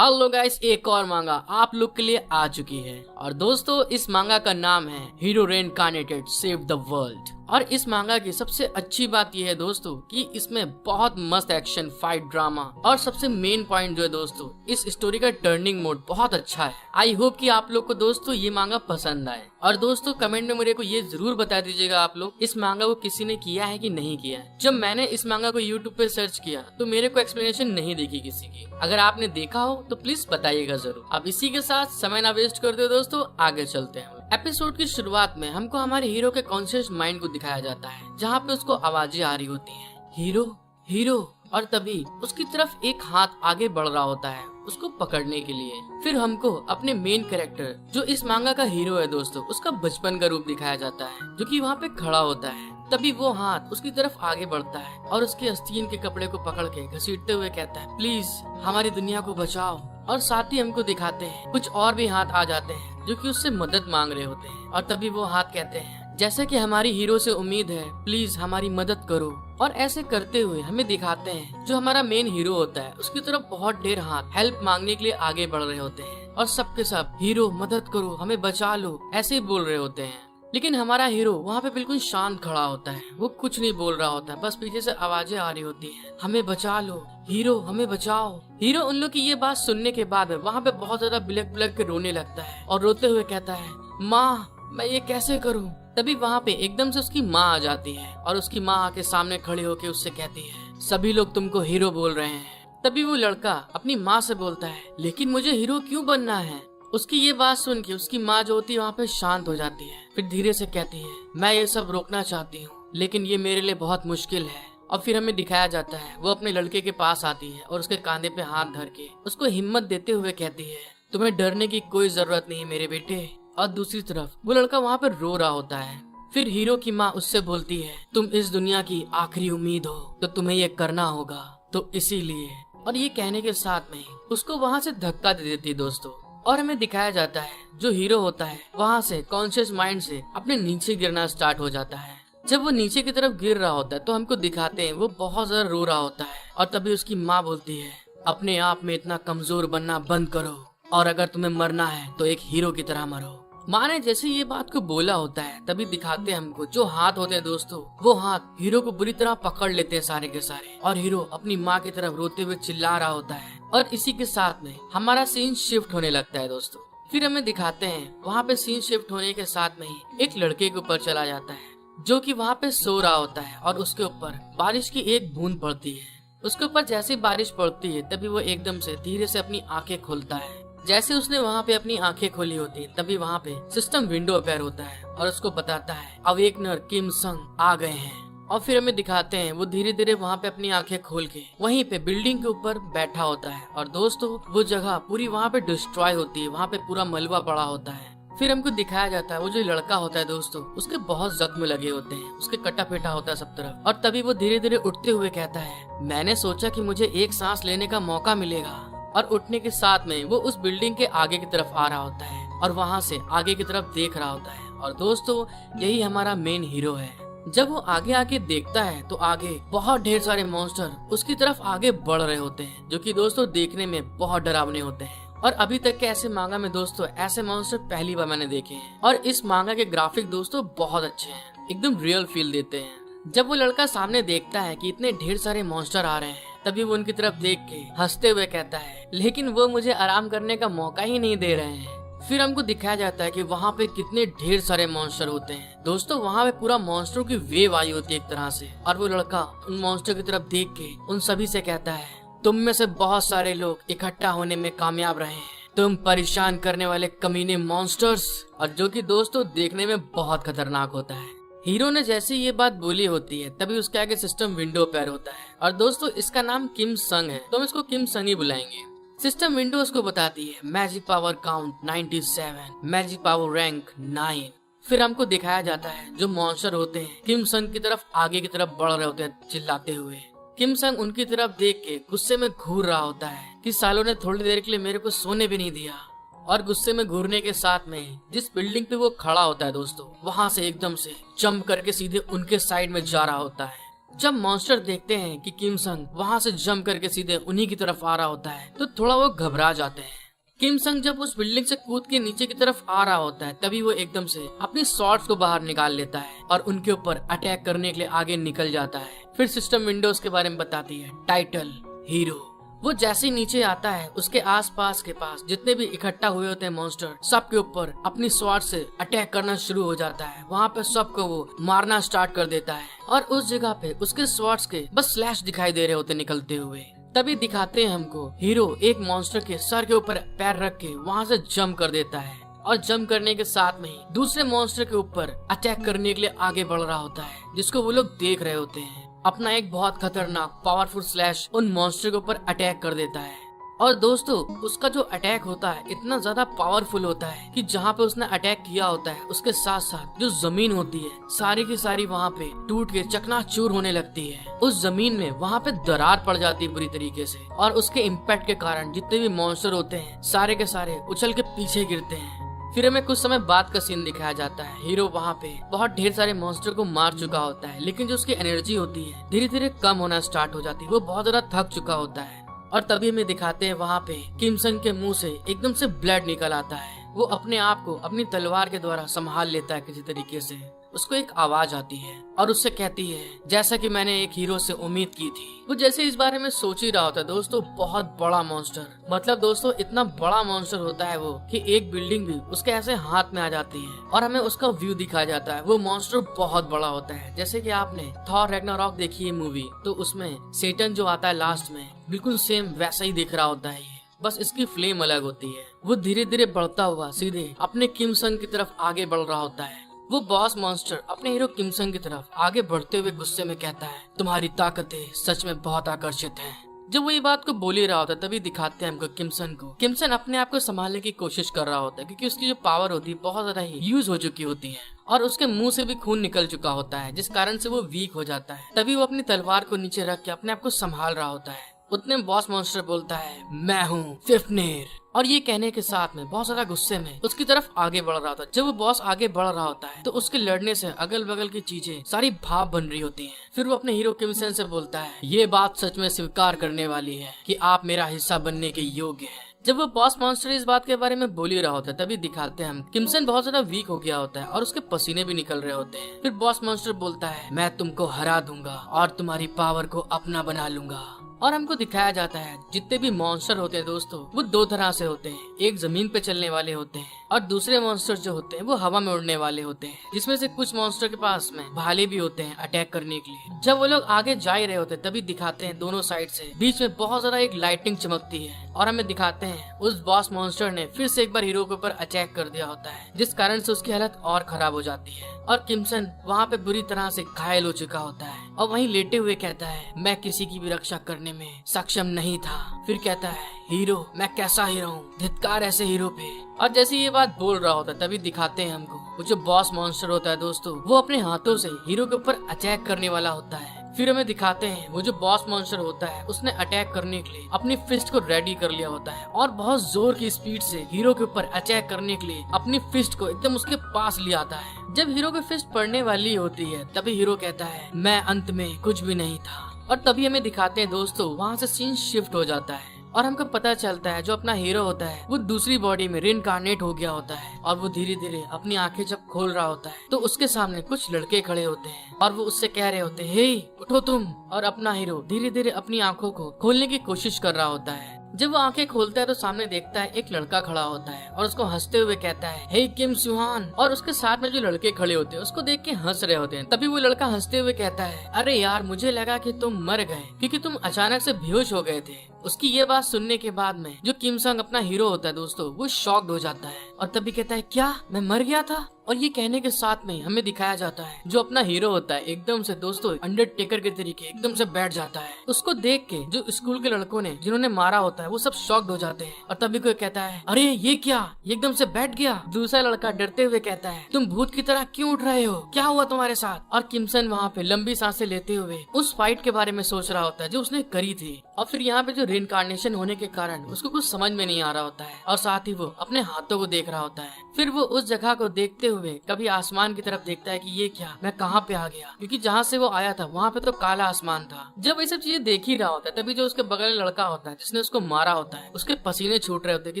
Hello guys, एक और मांगा आप लोग के लिए आ चुकी है। और दोस्तों, इस मांगा का नाम है हीरो रेइनकार्नेटेड सेव द वर्ल्ड। और इस मांगा की सबसे अच्छी बात यह है दोस्तों कि इसमें बहुत मस्त एक्शन, फाइट, ड्रामा और सबसे मेन पॉइंट जो है दोस्तों, इस स्टोरी का टर्निंग मोड बहुत अच्छा है। आई होप कि आप लोग को दोस्तों ये मांगा पसंद आए। और दोस्तों कमेंट में मेरे को ये जरूर बता दीजिएगा आप लोग इस मांगा को किसी ने किया है कि नहीं किया है। जब मैंने इस मांगा को यूट्यूब पे सर्च किया तो मेरे को एक्सप्लेनेशन नहीं दिखी किसी की। अगर आपने देखा हो तो प्लीज बताइएगा जरूर। अब इसी के साथ समय ना वेस्ट करते दोस्तों, आगे चलते हैं। एपिसोड की शुरुआत में हमको हमारे हीरो के कॉन्शियस माइंड को दिखाया जाता है, जहाँ पे उसको आवाजें आ रही होती हैं, हीरो हीरो। और तभी उसकी तरफ एक हाथ आगे बढ़ रहा होता है उसको पकड़ने के लिए। फिर हमको अपने मेन कैरेक्टर जो इस मांगा का हीरो है दोस्तों, उसका बचपन का रूप दिखाया जाता है, जो कि वहाँ पे खड़ा होता है। तभी वो हाथ उसकी तरफ आगे बढ़ता है और उसके आस्तीन के कपड़े को पकड़ के घसीटते हुए कहता है, प्लीज हमारी दुनिया को बचाओ। और साथ ही हमको दिखाते हैं कुछ और भी हाथ आ जाते हैं जो कि उससे मदद मांग रहे होते हैं। और तभी वो हाथ कहते हैं, जैसे कि हमारी हीरो से उम्मीद है, प्लीज हमारी मदद करो। और ऐसे करते हुए हमें दिखाते हैं जो हमारा मेन हीरो होता है, उसकी तरफ बहुत ढेर हाथ हेल्प मांगने के लिए आगे बढ़ रहे होते हैं। और सबके सब हीरो मदद करो, हमें बचा लो, ऐसे ही बोल रहे होते हैं। लेकिन हमारा हीरो वहाँ पे बिल्कुल शांत खड़ा होता है, वो कुछ नहीं बोल रहा होता है। बस पीछे से आवाजें आ रही होती हैं, हमें बचा लो हीरो, हमें बचाओ। हीरो उन लोग की ये बात सुनने के बाद वहाँ पे बहुत ज्यादा बिलक बिलक के रोने लगता है और रोते हुए कहता है, माँ मैं ये कैसे करूँ। तभी वहाँ पे एकदम से उसकी माँ आ जाती है और उसकी माँ आके सामने खड़ी होके उससे कहती है, सभी लोग तुमको हीरो बोल रहे हैं। तभी वो लड़का अपनी माँ से बोलता है, लेकिन मुझे हीरो क्यों बनना है। उसकी ये बात सुन के उसकी माँ जो होती है वहाँ पे शांत हो जाती है। फिर धीरे से कहती है, मैं ये सब रोकना चाहती हूँ लेकिन ये मेरे लिए बहुत मुश्किल है। और फिर हमें दिखाया जाता है वो अपने लड़के के पास आती है और उसके कांधे पे हाथ धर के उसको हिम्मत देते हुए कहती है, तुम्हें डरने की कोई जरूरत नहीं मेरे बेटे। और दूसरी तरफ वो लड़का वहाँ पे रो रहा होता है। फिर हीरो की माँ उससे बोलती है, तुम इस दुनिया की आखिरी उम्मीद हो तो तुम्हें ये करना होगा, तो इसीलिए। और ये कहने के साथ में उसको वहाँ से धक्का दे देती दोस्तों। और हमें दिखाया जाता है जो हीरो होता है वहाँ से कॉन्शियस माइंड से अपने नीचे गिरना स्टार्ट हो जाता है। जब वो नीचे की तरफ गिर रहा होता है तो हमको दिखाते हैं वो बहुत ज्यादा रो रहा होता है। और तभी उसकी माँ बोलती है, अपने आप में इतना कमजोर बनना बंद करो और अगर तुम्हें मरना है तो एक हीरो की तरह मरो। माँ ने जैसे ये बात को बोला होता है तभी दिखाते हैं हमको जो हाथ होते हैं दोस्तों, वो हाथ हीरो को बुरी तरह पकड़ लेते हैं सारे के सारे। और हीरो अपनी माँ की तरफ रोते हुए चिल्ला रहा होता है। और इसी के साथ में हमारा सीन शिफ्ट होने लगता है दोस्तों। फिर हमें दिखाते हैं वहाँ पे सीन शिफ्ट होने के साथ में ही एक लड़के के ऊपर चला जाता है जो कि वहाँ पे सो रहा होता है और उसके ऊपर बारिश की एक बूंद पड़ती है। उसके ऊपर जैसे बारिश पड़ती है तभी वो एकदम से धीरे से अपनी आंखें खोलता है। जैसे उसने वहाँ पे अपनी आंखें खोली होती तभी वहाँ पे सिस्टम विंडो अपेयर होता है और उसको बताता है अवेकनर किम संग आ गए हैं। और फिर हमें दिखाते हैं वो धीरे धीरे वहाँ पे अपनी आंखें खोल के वहीं पे बिल्डिंग के ऊपर बैठा होता है। और दोस्तों वो जगह पूरी वहाँ पे डिस्ट्रॉय होती है, वहाँ पे पूरा मलबा पड़ा होता है। फिर हमको दिखाया जाता है वो जो लड़का होता है दोस्तों, उसके बहुत जख्म लगे होते हैं, उसके कटा पेटा होता है सब तरफ। और तभी वो धीरे धीरे उठते हुए कहता है, मैंने सोचा कि मुझे एक सांस लेने का मौका मिलेगा। और उठने के साथ में वो उस बिल्डिंग के आगे की तरफ आ रहा होता है और वहाँ से आगे की तरफ देख रहा होता है। और दोस्तों यही हमारा मेन हीरो है। जब वो आगे आके देखता है तो आगे बहुत ढेर सारे मॉन्स्टर उसकी तरफ आगे बढ़ रहे होते हैं, जो कि दोस्तों देखने में बहुत डरावने होते हैं। और अभी तक के ऐसे मांगा में दोस्तों ऐसे मॉन्स्टर पहली बार मैंने देखे हैं। और इस मांगा के ग्राफिक दोस्तों बहुत अच्छे हैं, एकदम रियल फील देते हैं। जब वो लड़का सामने देखता है कि इतने ढेर सारे मॉन्स्टर आ रहे हैं तभी वो उनकी तरफ देख के हंसते हुए कहता है, लेकिन वो मुझे आराम करने का मौका ही नहीं दे रहे हैं। फिर हमको दिखाया जाता है कि वहाँ पे कितने ढेर सारे मॉन्स्टर होते हैं दोस्तों। वहाँ पे पूरा मॉन्स्टरों की वेव आई होती है एक तरह से। और वो लड़का उन मॉन्स्टर की तरफ देख के उन सभी से कहता है, तुम में से बहुत सारे लोग इकट्ठा होने में कामयाब रहे हैं, तुम परेशान करने वाले कमीने मॉन्स्टर्स। और जो कि दोस्तों देखने में बहुत खतरनाक होता है। हीरो ने जैसे ये बात बोली होती है तभी उसके आगे सिस्टम विंडो अपेयर होता है। और दोस्तों इसका नाम किम संग है तो हम इसको किम संग ही बुलाएंगे। सिस्टम विंडो उसको बताती है magic power count 97, magic power rank 9। फिर हमको दिखाया जाता है जो मॉन्स्टर होते हैं किम संग की तरफ आगे की तरफ बढ़ रहे होते हैं चिल्लाते हुए। किम संग उनकी तरफ देख के गुस्से में घूर रहा होता है कि सालों ने थोड़ी देर के लिए मेरे को सोने भी नहीं दिया। और गुस्से में घूरने के साथ में जिस बिल्डिंग पे वो खड़ा होता है दोस्तों, वहाँ से एकदम से जंप करके सीधे उनके साइड में जा रहा होता है। जब मॉन्स्टर देखते हैं कि किम संग वहाँ से जंप करके सीधे उन्हीं की तरफ आ रहा होता है तो थोड़ा वो घबरा जाते हैं। किम संग जब उस बिल्डिंग से कूद के नीचे की तरफ आ रहा होता है तभी वो एकदम से अपनी शॉर्ट्स को बाहर निकाल लेता है और उनके ऊपर अटैक करने के लिए आगे निकल जाता है। फिर सिस्टम विंडोज के बारे में बताती है। Title hero. वो जैसे ही नीचे आता है उसके आसपास के पास जितने भी इकट्ठा हुए होते हैं मॉन्स्टर सबके ऊपर अपनी स्वॉर्ड से अटैक करना शुरू हो जाता है। वहाँ पे सबको वो मारना स्टार्ट कर देता है और उस जगह पे उसके स्वॉर्ड्स के बस स्लैश दिखाई दे रहे होते निकलते हुए। तभी दिखाते हैं हमको हीरो एक मॉन्स्टर के सर के ऊपर पैर रख के वहाँ से जंप कर देता है और जंप करने के साथ में ही दूसरे मॉन्स्टर के ऊपर अटैक करने के लिए आगे बढ़ रहा होता है जिसको वो लोग देख रहे होते हैं। अपना एक बहुत खतरनाक पावरफुल स्लैश उन मॉन्स्टर के ऊपर अटैक कर देता है और दोस्तों उसका जो अटैक होता है इतना ज्यादा पावरफुल होता है कि जहाँ पे उसने अटैक किया होता है उसके साथ साथ जो जमीन होती है सारी की सारी वहाँ पे टूट के चकनाचूर होने लगती है। उस जमीन में वहाँ पे दरार पड़ जाती है बुरी तरीके से और उसके इम्पैक्ट के कारण जितने भी मॉन्स्टर होते हैं सारे के सारे उछल के पीछे गिरते हैं। फिर हमें कुछ समय बाद का सीन दिखाया जाता है। हीरो वहाँ पे बहुत ढेर सारे मॉन्स्टर को मार चुका होता है लेकिन जो उसकी एनर्जी होती है धीरे धीरे कम होना स्टार्ट हो जाती है। वो बहुत ज्यादा थक चुका होता है और तभी हमें दिखाते हैं वहाँ पे किम संग के मुंह से एकदम से ब्लड निकल आता है। वो अपने आप को अपनी तलवार के द्वारा संभाल लेता है किसी तरीके से। उसको एक आवाज आती है और उससे कहती है जैसा कि मैंने एक हीरो से उम्मीद की थी। वो जैसे इस बारे में सोच ही रहा होता है दोस्तों बहुत बड़ा मॉन्स्टर मतलब दोस्तों इतना बड़ा मॉन्स्टर होता है वो कि एक बिल्डिंग भी उसके ऐसे हाथ में आ जाती है और हमें उसका व्यू दिखाया जाता है। वो मॉन्स्टर बहुत बड़ा होता है। जैसे कि आपने थॉर रैग्नारॉक देखी है मूवी तो उसमें सेटन जो आता है लास्ट में बिल्कुल सेम वैसा ही दिख रहा होता है। बस इसकी फ्लेम अलग होती है। वो धीरे धीरे बढ़ता हुआ सीधे अपने किम संग की तरफ आगे बढ़ रहा होता है। वो बॉस मॉन्स्टर अपने हीरो किम संग की तरफ आगे बढ़ते हुए गुस्से में कहता है तुम्हारी ताकतें सच में बहुत आकर्षित हैं। जब वो ये बात को बोल ही रहा होता है तभी दिखाते हैं हमको किमसन को। किमसन अपने आप को संभालने की कोशिश कर रहा होता है क्योंकि उसकी जो पावर होती है बहुत ज्यादा ही यूज हो चुकी होती है और उसके मुंह से भी खून निकल चुका होता है जिस कारण से वो वीक हो जाता है। तभी वो अपनी तलवार को नीचे रख के अपने आप को संभाल रहा होता है। उतने बॉस मॉन्स्टर बोलता है मैं हूँ फिफ्नेर और ये कहने के साथ में बहुत ज्यादा गुस्से में उसकी तरफ आगे बढ़ रहा होता है। जब वो बॉस आगे बढ़ रहा होता है तो उसके लड़ने से अगल बगल की चीजें सारी भाप बन रही होती हैं। फिर वो अपने हीरो किमसन से बोलता है ये बात सच में स्वीकार करने वाली है कि आप मेरा हिस्सा बनने के योग्य हैं। जब वो बॉस मॉन्स्टर इस बात के बारे में बोल ही रहा होता है तभी दिखाते हैं हम किमसन बहुत ज्यादा वीक हो गया होता है और उसके पसीने भी निकल रहे होते हैं। फिर बॉस मॉन्स्टर बोलता है मैं तुमको हरा दूंगा और तुम्हारी पावर को अपना बना लूंगा। और हमको दिखाया जाता है जितने भी मॉन्स्टर होते हैं दोस्तों वो दो तरह से होते हैं। एक जमीन पे चलने वाले होते हैं और दूसरे मॉन्स्टर जो होते हैं वो हवा में उड़ने वाले होते हैं जिसमें से कुछ मॉन्स्टर के पास में भाले भी होते हैं अटैक करने के लिए। जब वो लोग आगे जा ही रहे होते हैं तभी दिखाते हैं दोनों साइड से बीच में बहुत ज्यादा एक लाइटिंग चमकती है और हमें दिखाते हैं उस बॉस मॉन्स्टर ने फिर से एक बार हीरो के ऊपर अटैक कर दिया होता है जिस कारण से उसकी हालत और खराब हो जाती है और किमसन वहाँ पे बुरी तरह से घायल हो चुका होता है और वहीं लेटे हुए कहता है मैं किसी की भी रक्षा करने में सक्षम नहीं था। फिर कहता है हीरो मैं कैसा हीरो हूँ, धिक्कार ऐसे हीरो पे। और जैसे ये बात बोल रहा होता है तभी दिखाते हैं हमको वो जो बॉस मॉन्स्टर होता है दोस्तों वो अपने हाथों से हीरो के ऊपर अटैक करने वाला होता है। फिर हमें दिखाते हैं वो जो बॉस मॉन्स्टर होता है उसने अटैक करने के लिए अपनी फिस्ट को रेडी कर लिया होता है और बहुत जोर की स्पीड से हीरो के ऊपर अटैक करने के लिए अपनी फिस्ट को एकदम उसके पास ले आता है। जब हीरो की फिस्ट पड़ने वाली होती है तभी हीरो कहता है मैं अंत में कुछ भी नहीं था। और तभी हमें दिखाते हैं दोस्तों वहाँ से सीन शिफ्ट हो जाता है और हमको पता चलता है जो अपना हीरो होता है वो दूसरी बॉडी में रिइनकार्नेट हो गया होता है और वो धीरे धीरे अपनी आंखें जब खोल रहा होता है तो उसके सामने कुछ लड़के खड़े होते हैं और वो उससे कह रहे होते हैं हे उठो तुम। और अपना हीरो धीरे धीरे अपनी आंखों को खोलने की कोशिश कर रहा होता है। जब वो आंखें खोलता है तो सामने देखता है एक लड़का खड़ा होता है और उसको हंसते हुए कहता है हे किम सुहान। और उसके साथ में जो लड़के खड़े होते हैं उसको देख के हंस रहे होते हैं। तभी वो लड़का हंसते हुए कहता है अरे यार मुझे लगा कि तुम मर गए क्योंकि तुम अचानक से बेहोश हो गए थे। उसकी ये बात सुनने के बाद में जो किम संग अपना हीरो होता है दोस्तों वो शॉक्ड हो जाता है और तभी कहता है क्या मैं मर गया था। और ये कहने के साथ में हमें दिखाया जाता है जो अपना हीरो होता है एकदम से दोस्तों अंडरटेकर के तरीके एकदम से बैठ जाता है। उसको देख के जो स्कूल के लड़कों ने जिन्होंने मारा होता है वो सब शॉक्ड हो जाते हैं और तभी कोई कहता है अरे ये क्या, ये एकदम से बैठ गया। दूसरा लड़का डरते हुए कहता है तुम भूत की तरह क्यों उठ रहे हो, क्या हुआ तुम्हारे साथ। और किमसन वहाँ पे लंबी सांसें लेते हुए उस फाइट के बारे में सोच रहा होता है जो उसने करी थी और फिर यहाँ पे जो रिइंकार्नेशन होने के कारण उसको कुछ समझ में नहीं आ रहा होता है और साथ ही वो अपने हाथों को देख रहा होता है। फिर वो उस जगह को देखते हुए कभी आसमान की तरफ देखता है कि ये क्या, मैं कहाँ पे आ गया, क्योंकि जहाँ से वो आया था वहाँ पे तो काला आसमान था। जब ये सब चीजें देख ही रहा होता है तभी जो उसके बगल में लड़का होता है जिसने उसको मारा होता है उसके पसीने छूट रहे होते हैं कि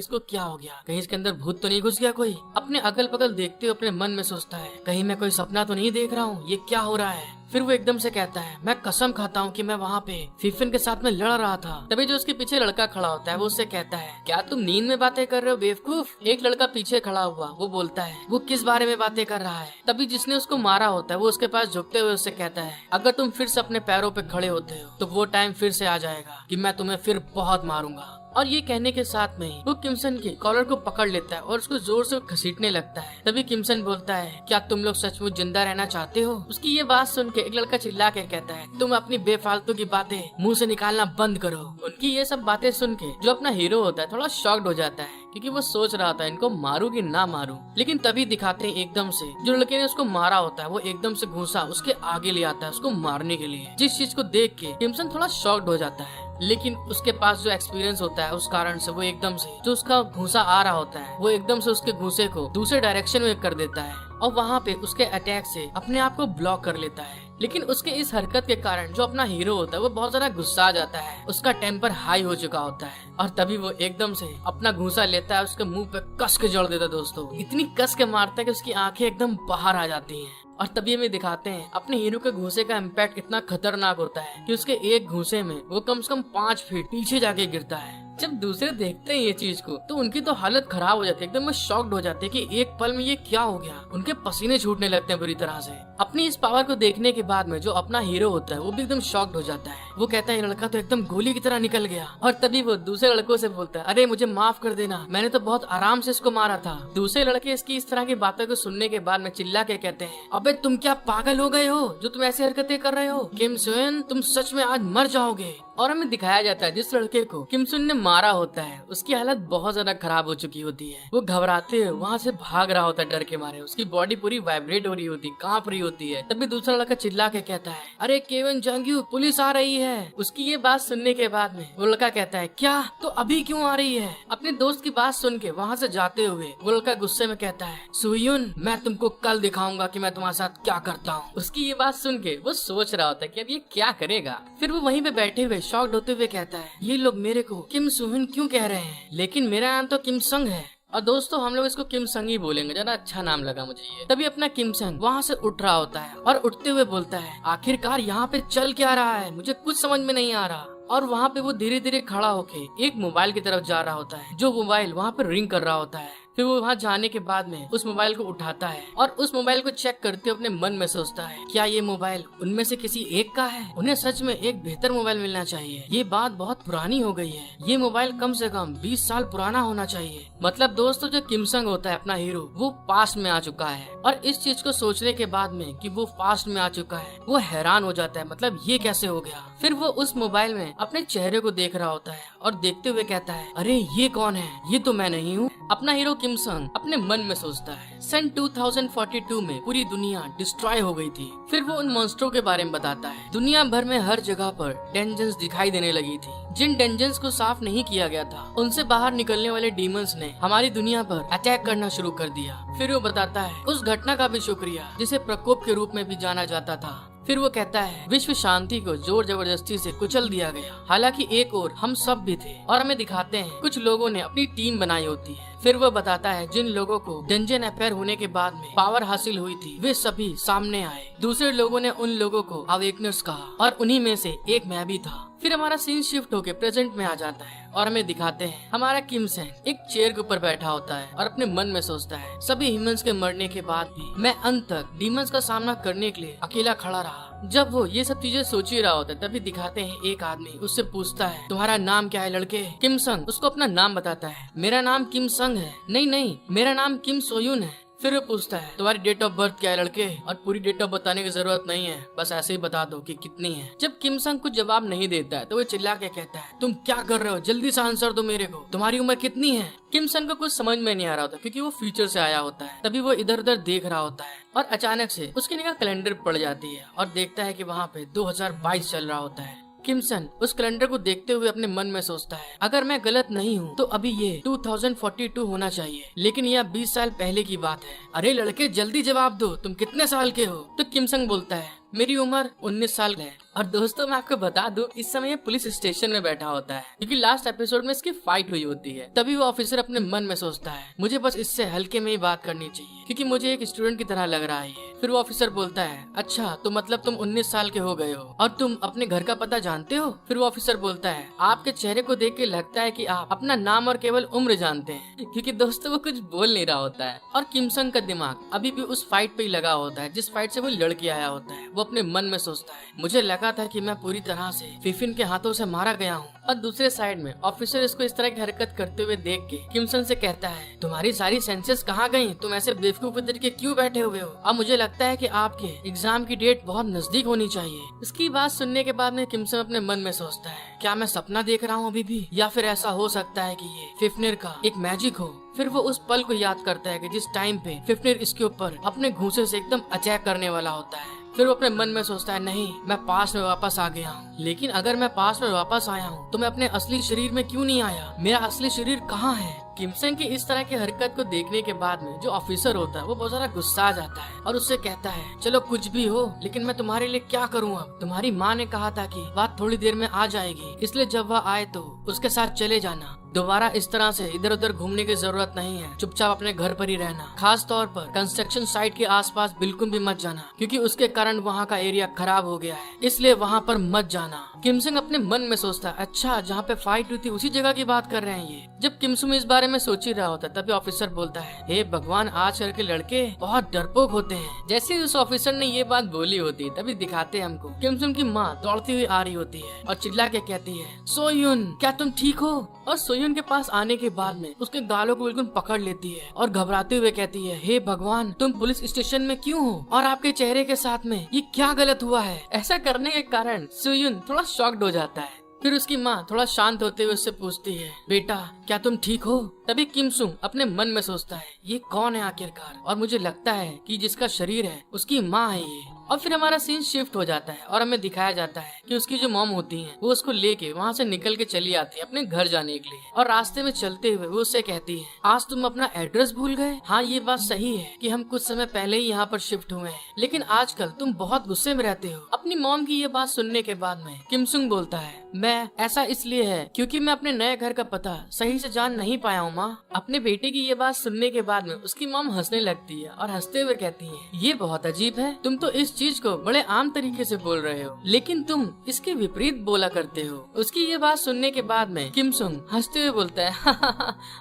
इसको क्या हो गया, कहीं इसके अंदर भूत तो नहीं घुस गया कोई। अपने अगल बगल देखते हुए अपने मन में सोचता है कहीं मैं कोई सपना तो नहीं देख रहा हूँ, ये क्या हो रहा है। फिर वो एकदम से कहता है मैं कसम खाता हूँ कि मैं वहाँ पे फिफिन के साथ में लड़ रहा था। तभी जो उसके पीछे लड़का खड़ा होता है वो उससे कहता है क्या तुम नींद में बातें कर रहे हो बेवकूफ। एक लड़का पीछे खड़ा हुआ वो बोलता है वो किस बारे में बातें कर रहा है। तभी जिसने उसको मारा होता है वो उसके पास झुकते हुए उससे कहता है अगर तुम फिर से अपने पैरों पे खड़े होते हो तो वो टाइम फिर से आ जाएगा कि मैं तुम्हें फिर बहुत मारूंगा। और ये कहने के साथ में ही वो किमसन के कॉलर को पकड़ लेता है और उसको जोर से घसीटने लगता है। तभी किमसन बोलता है क्या तुम लोग सचमुच जिंदा रहना चाहते हो। उसकी ये बात सुन के एक लड़का चिल्ला के कहता है तुम अपनी बेफालतू की बातें मुंह से निकालना बंद करो। उनकी ये सब बातें सुन के जो अपना हीरो होता है थोड़ा शॉक्ड हो जाता है क्योंकि वो सोच रहा था इनको मारू कि ना मारू। लेकिन तभी दिखाते हैं एकदम से जो लड़के ने उसको मारा होता है वो एकदम से घूंसा उसके आगे ले आता है उसको मारने के लिए। जिस चीज को देख के किमसन थोड़ा शॉक्ड हो जाता है, लेकिन उसके पास जो एक्सपीरियंस होता है उस कारण से वो एकदम से जो उसका घूंसा आ रहा होता है वो एकदम से उसके घूंसे को दूसरे डायरेक्शन में कर देता है और वहाँ पे उसके अटैक से अपने आप को ब्लॉक कर लेता है। लेकिन उसके इस हरकत के कारण जो अपना हीरो होता है वो बहुत ज्यादा गुस्सा आ जाता है, उसका टेम्पर हाई हो चुका होता है और तभी वो एकदम से अपना घूंसा लेता है उसके मुंह पे कस के जड़ देता है। दोस्तों इतनी कस के मारता है कि उसकी आंखें एकदम बाहर आ जाती हैं। और तभी हमें दिखाते हैं अपने हीरो के घूंसे का इम्पैक्ट इतना खतरनाक होता है कि उसके एक घूंसे में वो कम से कम 5 फीट पीछे जाके गिरता है। जब दूसरे देखते हैं ये चीज को तो उनकी तो हालत खराब हो जाती है, एकदम शॉक्ड हो जाते हैं कि एक पल में ये क्या हो गया। उनके पसीने छूटने लगते हैं बुरी तरह से। अपनी इस पावर को देखने के बाद में जो अपना हीरो होता है वो भी एकदम शॉक्ड हो जाता है। वो कहता है ये लड़का तो एकदम गोली की तरह निकल गया। और तभी वो दूसरे लड़कों से बोलता है अरे मुझे माफ कर देना, मैंने तो बहुत आराम से इसको मारा था। दूसरे लड़के इसकी इस तरह की बातों को सुनने के बाद में चिल्ला के कहते हैं अबे तुम क्या पागल हो गए हो जो तुम ऐसी हरकतें कर रहे हो। किम सुन तुम सच में आज मर जाओगे। और हमें दिखाया जाता है जिस लड़के को किम सुन ने मारा होता है उसकी हालत बहुत ज्यादा खराब हो चुकी होती है। वो घबराते हुए वहाँ से भाग रहा होता है डर के मारे, उसकी बॉडी पूरी वाइब्रेट हो रही होती, कांप रही होती है। तभी दूसरा लड़का चिल्ला के कहता है अरे केविन जंग्यू पुलिस आ रही है। उसकी ये बात सुनने के बाद में वो लड़का कहता है क्या, तो अभी क्यों आ रही है। अपने दोस्त की बात सुन के वहाँ से जाते हुए वो लड़का गुस्से में कहता है सुयुन मैं तुमको कल दिखाऊंगा कि मैं तुम्हारे साथ क्या करता हूँ। उसकी ये बात सुन के वो सोच रहा होता है कि अब ये क्या करेगा। फिर वो वहीं पे बैठे हुए शॉक्ड होते हुए कहता है ये लोग मेरे को किम सुहुन क्यों कह रहे हैं, लेकिन मेरा नाम तो किम संग है। और दोस्तों हम लोग इसको किम संग ही बोलेंगे, ज्यादा अच्छा नाम लगा मुझे ये। तभी अपना किम संग वहाँ से उठ रहा होता है और उठते हुए बोलता है आखिरकार यहाँ पे चल क्या रहा है, मुझे कुछ समझ में नहीं आ रहा। और वहाँ पे वो धीरे धीरे खड़ा होके एक मोबाइल की तरफ जा रहा होता है, जो मोबाइल वहाँ पे रिंग कर रहा होता है। फिर वो वहाँ जाने के बाद में उस मोबाइल को उठाता है और उस मोबाइल को चेक करते हुए अपने मन में सोचता है क्या ये मोबाइल उनमें से किसी एक का है। उन्हें सच में एक बेहतर मोबाइल मिलना चाहिए, ये बात बहुत पुरानी हो गई है, ये मोबाइल कम से कम 20 साल पुराना होना चाहिए। मतलब दोस्तों जो किम संग होता है अपना हीरो वो पास्ट में आ चुका है और इस चीज को सोचने के बाद में कि वो पास्ट में आ चुका है वो हैरान हो जाता है, मतलब ये कैसे हो गया। फिर वो उस मोबाइल में अपने चेहरे को देख रहा होता है और देखते हुए कहता है अरे ये कौन है, ये तो मैं नहीं हूँ। अपना हीरो किम संग अपने मन में सोचता है सन 2042 में पूरी दुनिया डिस्ट्रॉय हो गई थी। फिर वो उन मॉन्स्टरों के बारे में बताता है। दुनिया भर में हर जगह पर डेंजन्स दिखाई देने लगी थी। जिन डेंजन्स को साफ नहीं किया गया था उनसे बाहर निकलने वाले डीमंस ने हमारी दुनिया पर अटैक करना शुरू कर दिया। फिर वो बताता है उस घटना का भी शुक्रिया जिसे प्रकोप के रूप में भी जाना जाता था। फिर वो कहता है विश्व शांति को जोर जबरदस्ती से कुचल दिया गया, हालांकि एक और हम सब भी थे। और हमें दिखाते हैं कुछ लोगों ने अपनी टीम बनाई होती है। फिर वो बताता है जिन लोगों को डंजन अफेयर होने के बाद में पावर हासिल हुई थी वे सभी सामने आए। दूसरे लोगों ने उन लोगों को अवेकनर्स कहा और उन्हीं में से एक मैं भी था। फिर हमारा सीन शिफ्ट होके प्रेजेंट में आ जाता है और हमें दिखाते हैं हमारा किम सेन एक चेयर के ऊपर बैठा होता है और अपने मन में सोचता है सभी ह्यूमंस के मरने के बाद भी मैं अंत तक डीमंस का सामना करने के लिए अकेला खड़ा रहा। जब वो ये सब चीजें सोच ही रहा होता है तभी दिखाते हैं एक आदमी उससे पूछता है तुम्हारा नाम क्या है लड़के। किम संग उसको अपना नाम बताता है, मेरा नाम किम संग है। नहीं मेरा नाम किम सोयुन है। फिर वो पूछता है तुम्हारी डेट ऑफ बर्थ क्या है लड़के, और पूरी डेट ऑफ बताने की जरूरत नहीं है, बस ऐसे ही बता दो कि कितनी है। जब किम संग कुछ जवाब नहीं देता है तो वो चिल्ला के कहता है तुम क्या कर रहे हो, जल्दी से आंसर दो मेरे को, तुम्हारी उम्र कितनी है। किम संग को कुछ समझ में नहीं आ रहा होता क्योंकि वो फ्यूचर से आया होता है। तभी वो इधर उधर देख रहा होता है और अचानक से उसकी निगाह कैलेंडर पड़ जाती है और देखता है कि वहाँ पे 2022 चल रहा होता है। किमसन उस कैलेंडर को देखते हुए अपने मन में सोचता है, अगर मैं गलत नहीं हूँ तो अभी ये 2042 होना चाहिए, लेकिन यह 20 साल पहले की बात है। अरे लड़के जल्दी जवाब दो, तुम कितने साल के हो? तो किमसन बोलता है, मेरी उम्र 19 साल है। और दोस्तों मैं आपको बता दूं, इस समय ये पुलिस स्टेशन में बैठा होता है क्योंकि लास्ट एपिसोड में इसकी फाइट हुई होती है। तभी वो ऑफिसर अपने मन में सोचता है, मुझे बस इससे हल्के में ही बात करनी चाहिए क्योंकि मुझे एक स्टूडेंट की तरह लग रहा है ये। फिर वो ऑफिसर बोलता है, अच्छा तो मतलब तुम 19 साल के हो गए हो और तुम अपने घर का पता जानते हो? फिर वो ऑफिसर बोलता है, आपके चेहरे को देख के लगता है कि आप अपना नाम और केवल उम्र जानते हैं। क्योंकि दोस्तों वो कुछ बोल नहीं रहा होता है और किमसन का दिमाग अभी भी उस फाइट पे ही लगा होता है जिस फाइट से वो लड़के आया होता है। वो अपने मन में सोचता है, मुझे लगा था कि मैं पूरी तरह से फिफिन के हाथों से मारा गया हूँ। और दूसरे साइड में ऑफिसर इसको इस तरह की हरकत करते हुए देख के किमसन से कहता है, तुम्हारी सारी सेंसेस कहाँ गयी? तुम ऐसे बेवकूफ की तरीके क्यों बैठे हुए हो? अब मुझे लगता है कि आपके एग्जाम की डेट बहुत नजदीक होनी चाहिए। इसकी बात सुनने के बाद में किमसन अपने मन में सोचता है, क्या मैं सपना देख रहा हूँ अभी भी, या फिर ऐसा हो सकता है कि ये फिफनेर का एक मैजिक हो। फिर वो उस पल को याद करता है कि जिस टाइम पे फिफनेर इसके ऊपर अपने घूंसे से एकदम अटैक करने वाला होता है। फिर वो अपने मन में सोचता है, नहीं मैं पास्ट में वापस आ गया हूँ, लेकिन अगर मैं पास्ट में वापस आया हूँ तो मैं अपने असली शरीर में क्यों नहीं आया? मेरा असली शरीर कहाँ है? किमसन की इस तरह की हरकत को देखने के बाद में जो ऑफिसर होता है वो बहुत ज्यादा गुस्सा आ जाता है और उससे कहता है, चलो कुछ भी हो, लेकिन मैं तुम्हारे लिए क्या करूँ अब? तुम्हारी माँ ने कहा था कि बात थोड़ी देर में आ जाएगी, इसलिए जब वह आए तो उसके साथ चले जाना। दोबारा इस तरह से इधर उधर घूमने की जरूरत नहीं है, चुपचाप अपने घर पर ही रहना। खास तौर पर कंस्ट्रक्शन साइट के आसपास बिल्कुल भी मत जाना क्योंकि उसके कारण वहाँ का एरिया खराब हो गया है, इसलिए वहाँ पर मत जाना। किमसुंग अपने मन में सोचता है, अच्छा जहाँ पे फाइट हुई थी उसी जगह की बात कर रहे हैं ये। जब किमसुंग इस बारे में सोच ही रहा होता है तभी ऑफिसर बोलता है, हे भगवान, आजकल के लड़के बहुत डरपोक होते हैं। जैसे ही उस ऑफिसर ने ये बात बोली होती है तभी दिखाते हैं हमको किमसुंग की माँ दौड़ती हुई आ रही होती है और चिल्ला के कहती है, सोयुन क्या तुम ठीक हो? और सोयुन के पास आने के बाद में उसके गालों को बिल्कुल पकड़ लेती है और घबराते हुए कहती है, हे भगवान, तुम पुलिस स्टेशन में क्यों हो और आपके चेहरे के साथ में ये क्या गलत हुआ है? ऐसा करने के कारण सोयुन थोड़ा शॉक्ड हो जाता है। फिर उसकी माँ थोड़ा शांत होते हुए उससे पूछती है, बेटा क्या तुम ठीक हो? तभी किमसुंग अपने मन में सोचता है, ये कौन है आखिरकार, और मुझे लगता है कि जिसका शरीर है उसकी माँ है ये। और फिर हमारा सीन शिफ्ट हो जाता है और हमें दिखाया जाता है कि उसकी जो मॉम होती हैं वो उसको लेके वहाँ से निकल के चली आती है अपने घर जाने के लिए। और रास्ते में चलते हुए वो उससे कहती है, आज तुम अपना एड्रेस भूल गए? हाँ ये बात सही है कि हम कुछ समय पहले ही यहाँ पर शिफ्ट हुए हैं, लेकिन आजकल तुम बहुत गुस्से में रहते हो। अपनी मॉम की ये बात सुनने के बाद में किमसुंग बोलता है, मैं ऐसा इसलिए है क्योंकि मैं अपने नए घर का पता सही से जान नहीं पाया हूँ माँ। अपने बेटे की ये बात सुनने के बाद में उसकी मॉम हंसने लगती है और हंसते हुए कहती है, ये बहुत अजीब है, तुम तो इस चीज को बड़े आम तरीके से बोल रहे हो लेकिन तुम इसके विपरीत बोला करते हो। उसकी ये बात सुनने के बाद में किमसुंग हंसते हुए बोलता है,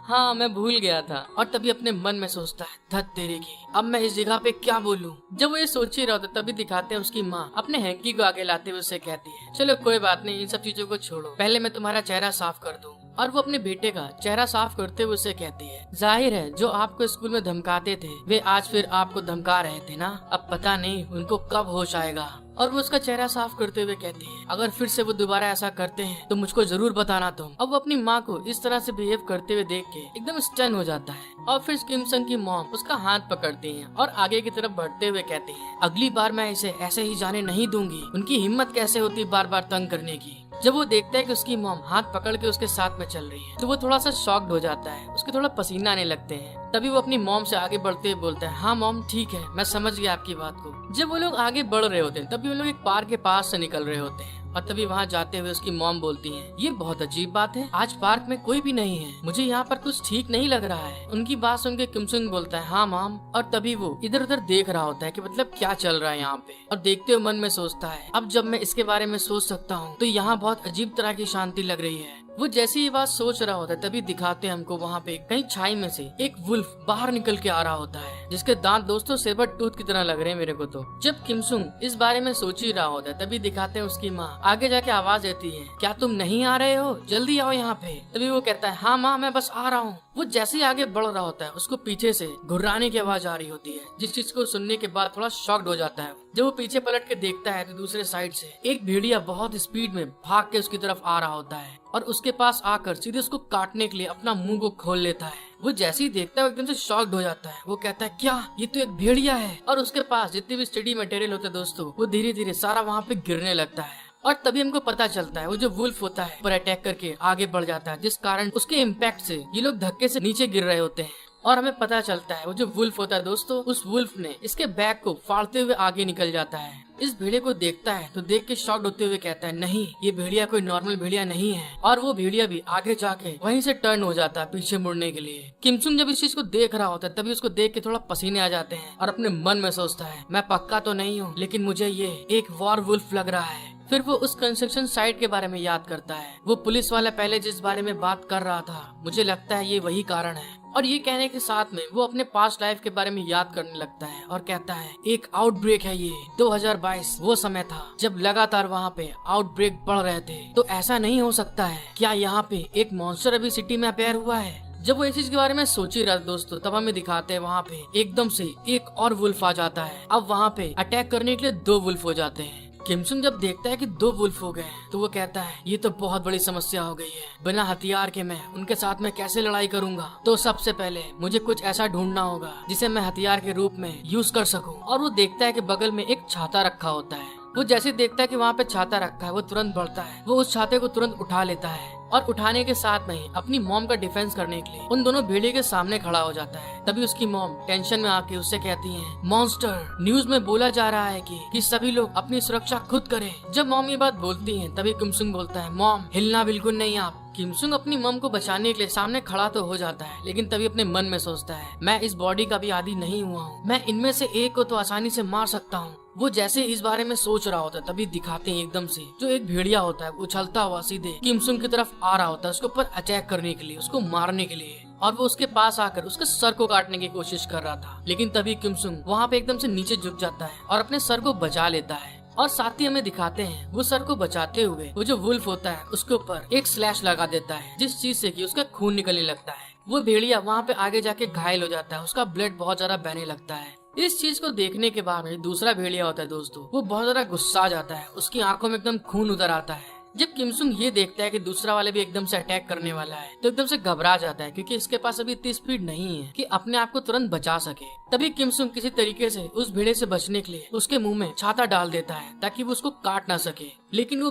हाँ मैं भूल गया था। और तभी अपने मन में सोचता है, धत तेरे की, अब मैं इस जगह पे क्या बोलूं? जब वो ये सोच ही रहा होता तभी दिखाते हैं उसकी माँ अपने हैंकी को आगे लाते हुए उससे कहती है, चलो कोई बात नहीं, इन सब चीजों को छोड़ो, पहले मैं तुम्हारा चेहरा साफ कर दूं। और वो अपने बेटे का चेहरा साफ करते हुए उसे कहती है, जाहिर है जो आपको स्कूल में धमकाते थे वे आज फिर आपको धमका रहे थे ना, अब पता नहीं उनको कब होश आएगा। और वो उसका चेहरा साफ करते हुए कहती है, अगर फिर से वो दोबारा ऐसा करते हैं तो मुझको जरूर बताना तुम। अब वो अपनी माँ को इस तरह से बिहेव करते हुए देख के एकदम स्टन हो जाता है। और फिर किमसुंग की मॉम उसका हाथ पकड़ती हैं और आगे की तरफ बढ़ते हुए कहती हैं, अगली बार मैं इसे ऐसे ही जाने नहीं दूंगी। उनकी हिम्मत कैसे होती बार बार तंग करने की। जब वो देखता है कि उसकी मॉम हाथ पकड़ के उसके साथ में चल रही है तो वो थोड़ा सा शॉक्ड हो जाता है, उसके थोड़ा पसीना आने लगते हैं। तभी वो अपनी मॉम से आगे बढ़ते हुए बोलता है, हाँ मॉम ठीक है, मैं समझ गया आपकी बात को। जब वो लोग आगे बढ़ रहे होते हैं तभी वो लोग एक पार्क के पास से निकल रहे होते हैं और तभी वहाँ जाते हुए उसकी मॉम बोलती है, ये बहुत अजीब बात है, आज पार्क में कोई भी नहीं है, मुझे यहाँ पर कुछ ठीक नहीं लग रहा है। उनकी बात सुन के किमसुंग बोलता है, हाँ मॉम। और तभी वो इधर उधर देख रहा होता है कि मतलब क्या चल रहा है यहाँ पे, और देखते हुए मन में सोचता है, अब जब मैं इसके बारे में सोच सकता हूँ तो यहाँ बहुत अजीब तरह की शांति लग रही है। वो जैसे ये बात सोच रहा होता है तभी दिखाते हैं हमको वहाँ पे कहीं छाई में से एक वुल्फ बाहर निकल के आ रहा होता है, जिसके दांत दोस्तों सेबर टूथ की तरह लग रहे हैं मेरे को तो। जब किमसुंग इस बारे में सोच ही रहा होता है तभी दिखाते हैं उसकी माँ आगे जाके आवाज देती है, क्या तुम नहीं आ रहे हो, जल्दी आओ यहाँ पे। तभी वो कहता है, हाँ माँ मैं बस आ रहा हूँ। वो जैसे ही आगे बढ़ रहा होता है उसको पीछे से घुर्राने की आवाज आ रही होती है, जिस चीज को सुनने के बाद थोड़ा शॉक्ड हो जाता है। जब वो पीछे पलट के देखता है तो दूसरे साइड से एक भेड़िया बहुत स्पीड में भाग के उसकी तरफ आ रहा होता है और उसके पास आकर सीधे उसको काटने के लिए अपना मुंह को खोल लेता है। वो जैसे ही देखता है वो एकदम से शॉक्ड हो जाता है। वो कहता है, क्या ये तो एक भेड़िया है। और उसके पास जितने भी स्टडी मटेरियल होते हैं दोस्तों वो धीरे धीरे सारा वहाँ पे गिरने लगता है। और तभी हमको पता चलता है वो जो वुल्फ होता है पर अटैक करके आगे बढ़ जाता है, जिस कारण उसके इम्पैक्ट से ये लोग धक्के से नीचे गिर रहे होते हैं। और हमें पता चलता है वो जो वुल्फ होता है दोस्तों, उस वुल्फ ने इसके बैग को फाड़ते हुए आगे निकल जाता है। इस भेड़िया को देखता है तो देख के शॉक्ड होते हुए कहता है नहीं, ये भेड़िया कोई नॉर्मल भेड़िया नहीं है। और वो भेड़िया भी आगे जाके वहीं से टर्न हो जाता है पीछे मुड़ने के लिए। किमसुन जब इस चीज को देख रहा होता है तभी उसको देख के थोड़ा पसीने आ जाते हैं और अपने मन में सोचता है मैं पक्का तो नहीं हूँ, लेकिन मुझे ये एक वॉर वुल्फ लग रहा है। फिर वो उस कंस्ट्रक्शन साइट के बारे में याद करता है। वो पुलिस वाला पहले जिस बारे में बात कर रहा था, मुझे लगता है ये वही कारण है। और ये कहने के साथ में वो अपने पास्ट लाइफ के बारे में याद करने लगता है और कहता है एक आउटब्रेक है ये। 2022 वो समय था जब लगातार वहाँ पे आउटब्रेक बढ़ रहे थे। तो ऐसा नहीं हो सकता है, क्या यहाँ पे एक मॉन्स्टर अभी सिटी में अपेयर हुआ है? जब वो इस चीज के बारे में सोच ही रहा दोस्तों, तब हमें दिखाते हैं वहाँ पे एकदम से एक और वुल्फ आ जाता है। अब वहाँ पे अटैक करने के लिए 2 वुल्फ हो जाते हैं। किमसुन जब देखता है कि 2 वुल्फ हो गए तो वो कहता है ये तो बहुत बड़ी समस्या हो गई है, बिना हथियार के मैं उनके साथ में कैसे लड़ाई करूंगा। तो सबसे पहले मुझे कुछ ऐसा ढूंढना होगा जिसे मैं हथियार के रूप में यूज कर सकूं। और वो देखता है कि बगल में एक छाता रखा होता है। वो जैसे देखता है कि वहाँ पे छाता रखा है, वो तुरंत बढ़ता है। वो उस छाते को तुरंत उठा लेता है और उठाने के साथ में ही अपनी मॉम का डिफेंस करने के लिए उन दोनों भेड़िए के सामने खड़ा हो जाता है। तभी उसकी मॉम टेंशन में आके उससे कहती है मॉन्स्टर, न्यूज में बोला जा रहा है कि सभी लोग अपनी सुरक्षा खुद करें। जब मॉम ये बात बोलती है तभी किमसुन बोलता है मॉम, हिलना बिल्कुल नहीं आप। किमसुन अपनी मॉम को बचाने के लिए सामने खड़ा तो हो जाता है, लेकिन तभी अपने मन में सोचता है मैं इस बॉडी का भी आदी नहीं हुआ हूँ, मैं इनमें से एक को तो आसानी से मार सकता हूँ। वो जैसे इस बारे में सोच रहा होता है तभी दिखाते हैं एकदम से जो एक भेड़िया होता है उछलता हुआ सीधे किमसुन की तरफ आ रहा होता है, उसके ऊपर अटैक करने के लिए, उसको मारने के लिए। और वो उसके पास आकर उसके सर को काटने की कोशिश कर रहा था, लेकिन तभी किमसुन वहाँ पे एकदम से नीचे झुक जाता है और अपने सर को बचा लेता है। और साथ ही हमें दिखाते हैं वो सर को बचाते हुए वो जो वुल्फ होता है उसके ऊपर एक स्लैश लगा देता है, जिस चीज से कि उसका खून निकलने लगता है। वो भेड़िया वहाँ पे आगे जाके घायल हो जाता है, उसका ब्लड बहुत ज्यादा बहने लगता है। इस चीज को देखने के बाद में दूसरा भेड़िया होता है दोस्तों, वो बहुत ज्यादा गुस्सा आ जाता है, उसकी आंखों में एकदम खून उतर आता है। जब किमसुन ये देखता है कि दूसरा वाले भी एकदम से अटैक करने वाला है तो एकदम से घबरा जाता है, क्योंकि इसके पास अभी इतनी स्पीड नहीं है कि अपने आप को तुरंत बचा सके। तभी किमसुन किसी तरीके से उस भेड़े से बचने के लिए उसके मुंह में छाता डाल देता है ताकि वो उसको काट ना सके। लेकिन